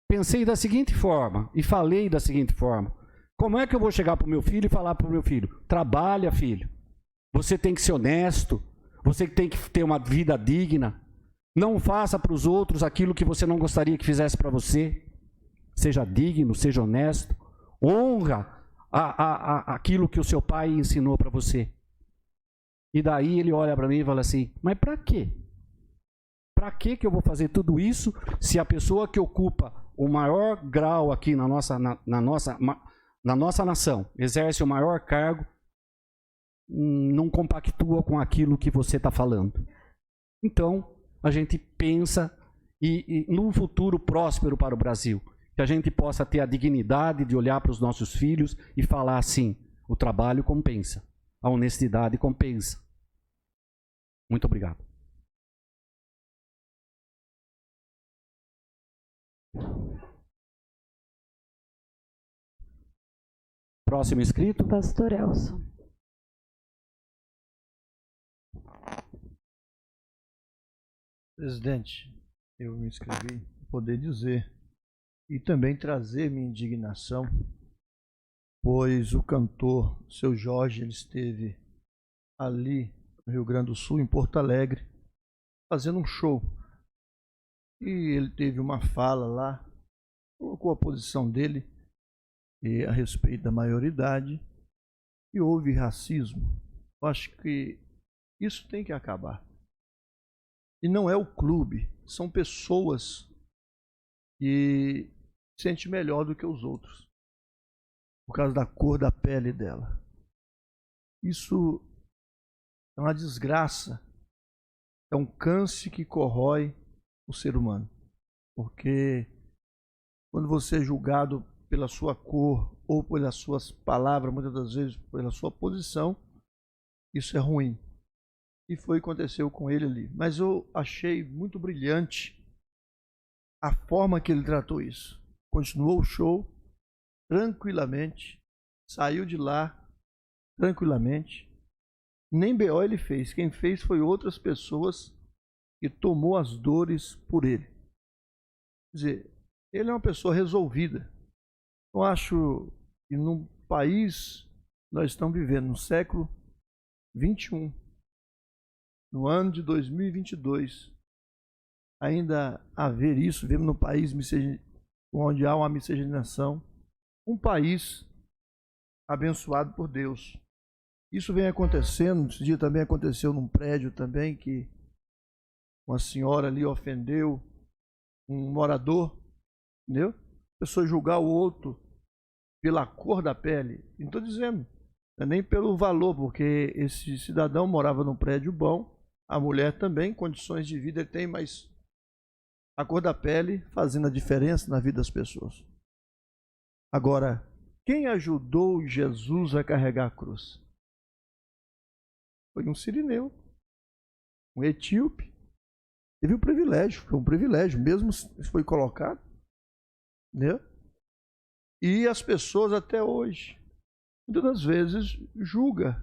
pensei da seguinte forma, e falei da seguinte forma: como é que eu vou chegar para o meu filho e falar para o meu filho: trabalha, filho, você tem que ser honesto, você tem que ter uma vida digna, não faça para os outros aquilo que você não gostaria que fizesse para você, seja digno, seja honesto, honra aquilo que o seu pai ensinou para você. E daí ele olha para mim e fala assim: mas para quê? Para que eu vou fazer tudo isso se a pessoa que ocupa o maior grau aqui na nossa nação, exerce o maior cargo, não compactua com aquilo que você está falando? Então, a gente pensa e num futuro próspero para o Brasil, que a gente possa ter a dignidade de olhar para os nossos filhos e falar assim: o trabalho compensa, a honestidade compensa. Muito obrigado. Próximo inscrito. Pastor Elson. Presidente, eu me inscrevi para poder dizer e também trazer minha indignação, pois o cantor Seu Jorge, ele esteve ali no Rio Grande do Sul, em Porto Alegre, fazendo um show. E ele teve uma fala lá, colocou a posição dele a respeito da maioridade, e houve racismo. Eu acho que isso tem que acabar. E não é o clube, são pessoas que se sentem melhor do que os outros, por causa da cor da pele dela. Isso é uma desgraça, é um câncer que corrói o ser humano. Porque quando você é julgado pela sua cor ou pelas suas palavras, muitas das vezes pela sua posição, isso é ruim. E foi o que aconteceu com ele ali. Mas eu achei muito brilhante a forma que ele tratou isso. Continuou o show tranquilamente, saiu de lá tranquilamente. Nem BO ele fez. Quem fez foi outras pessoas que tomou as dores por ele. Quer dizer, ele é uma pessoa resolvida. Eu acho que num país, nós estamos vivendo no século 21, no ano de 2022, ainda haver isso, vemos no país onde há uma miscigenação, um país abençoado por Deus. Isso vem acontecendo, esse dia também aconteceu num prédio também, que uma senhora ali ofendeu um morador, entendeu? A pessoa julgar o outro pela cor da pele. Não estou dizendo, não é nem pelo valor, porque esse cidadão morava num prédio bom, A mulher também, condições de vida ele tem, mas a cor da pele fazendo a diferença na vida das pessoas. Agora, quem ajudou Jesus a carregar a cruz? Foi um sirineu, um etíope. Teve um privilégio, foi um privilégio, mesmo se foi colocado, né? E as pessoas até hoje, muitas das vezes, julgam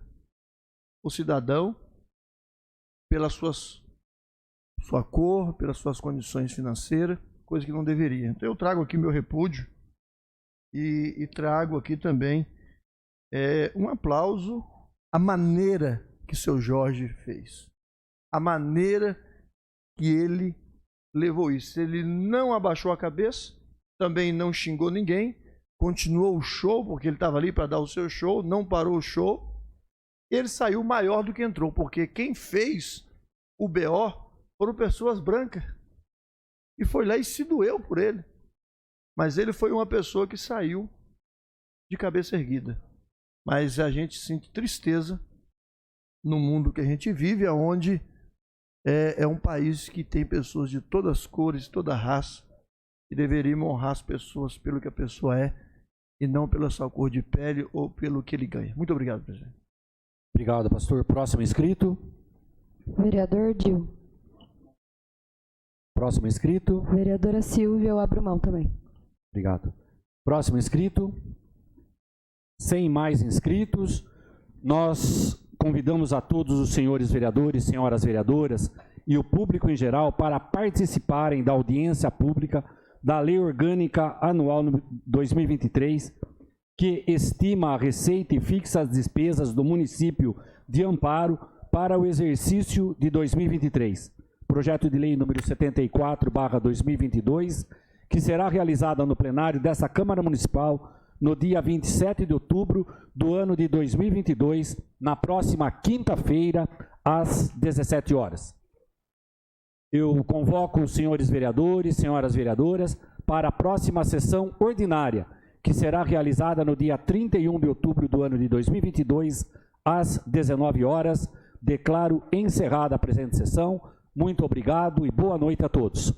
o cidadão pela sua cor, pelas suas condições financeiras, coisa que não deveria. Então eu trago aqui meu repúdio e trago aqui também um aplauso à maneira que o seu Jorge fez, a maneira que ele levou isso. Ele não abaixou a cabeça, também não xingou ninguém, continuou o show, porque ele estava ali para dar o seu show, não parou o show. Ele saiu maior do que entrou, porque quem fez o BO foram pessoas brancas. E foi lá e se doeu por ele. Mas ele foi uma pessoa que saiu de cabeça erguida. Mas a gente sente tristeza no mundo que a gente vive, onde é um país que tem pessoas de todas as cores, toda raça, e deveríamos honrar as pessoas pelo que a pessoa é, e não pela sua cor de pele ou pelo que ele ganha. Muito obrigado, presidente. Obrigado, pastor. Próximo inscrito. Vereador Dil. Próximo inscrito. Vereadora Silvia, eu abro mão também. Obrigado. Próximo inscrito. Sem mais inscritos, nós convidamos a todos os senhores vereadores, senhoras vereadoras e o público em geral para participarem da audiência pública da Lei Orgânica Anual 2023, que estima a receita e fixa as despesas do município de Amparo para o exercício de 2023. Projeto de lei número 74/2022, que será realizada no plenário dessa Câmara Municipal no dia 27 de outubro do ano de 2022, na próxima quinta-feira, às 17 horas. Eu convoco os senhores vereadores, senhoras vereadoras, para a próxima sessão ordinária, que será realizada no dia 31 de outubro do ano de 2022, às 19 horas. Declaro encerrada a presente sessão. Muito obrigado e boa noite a todos.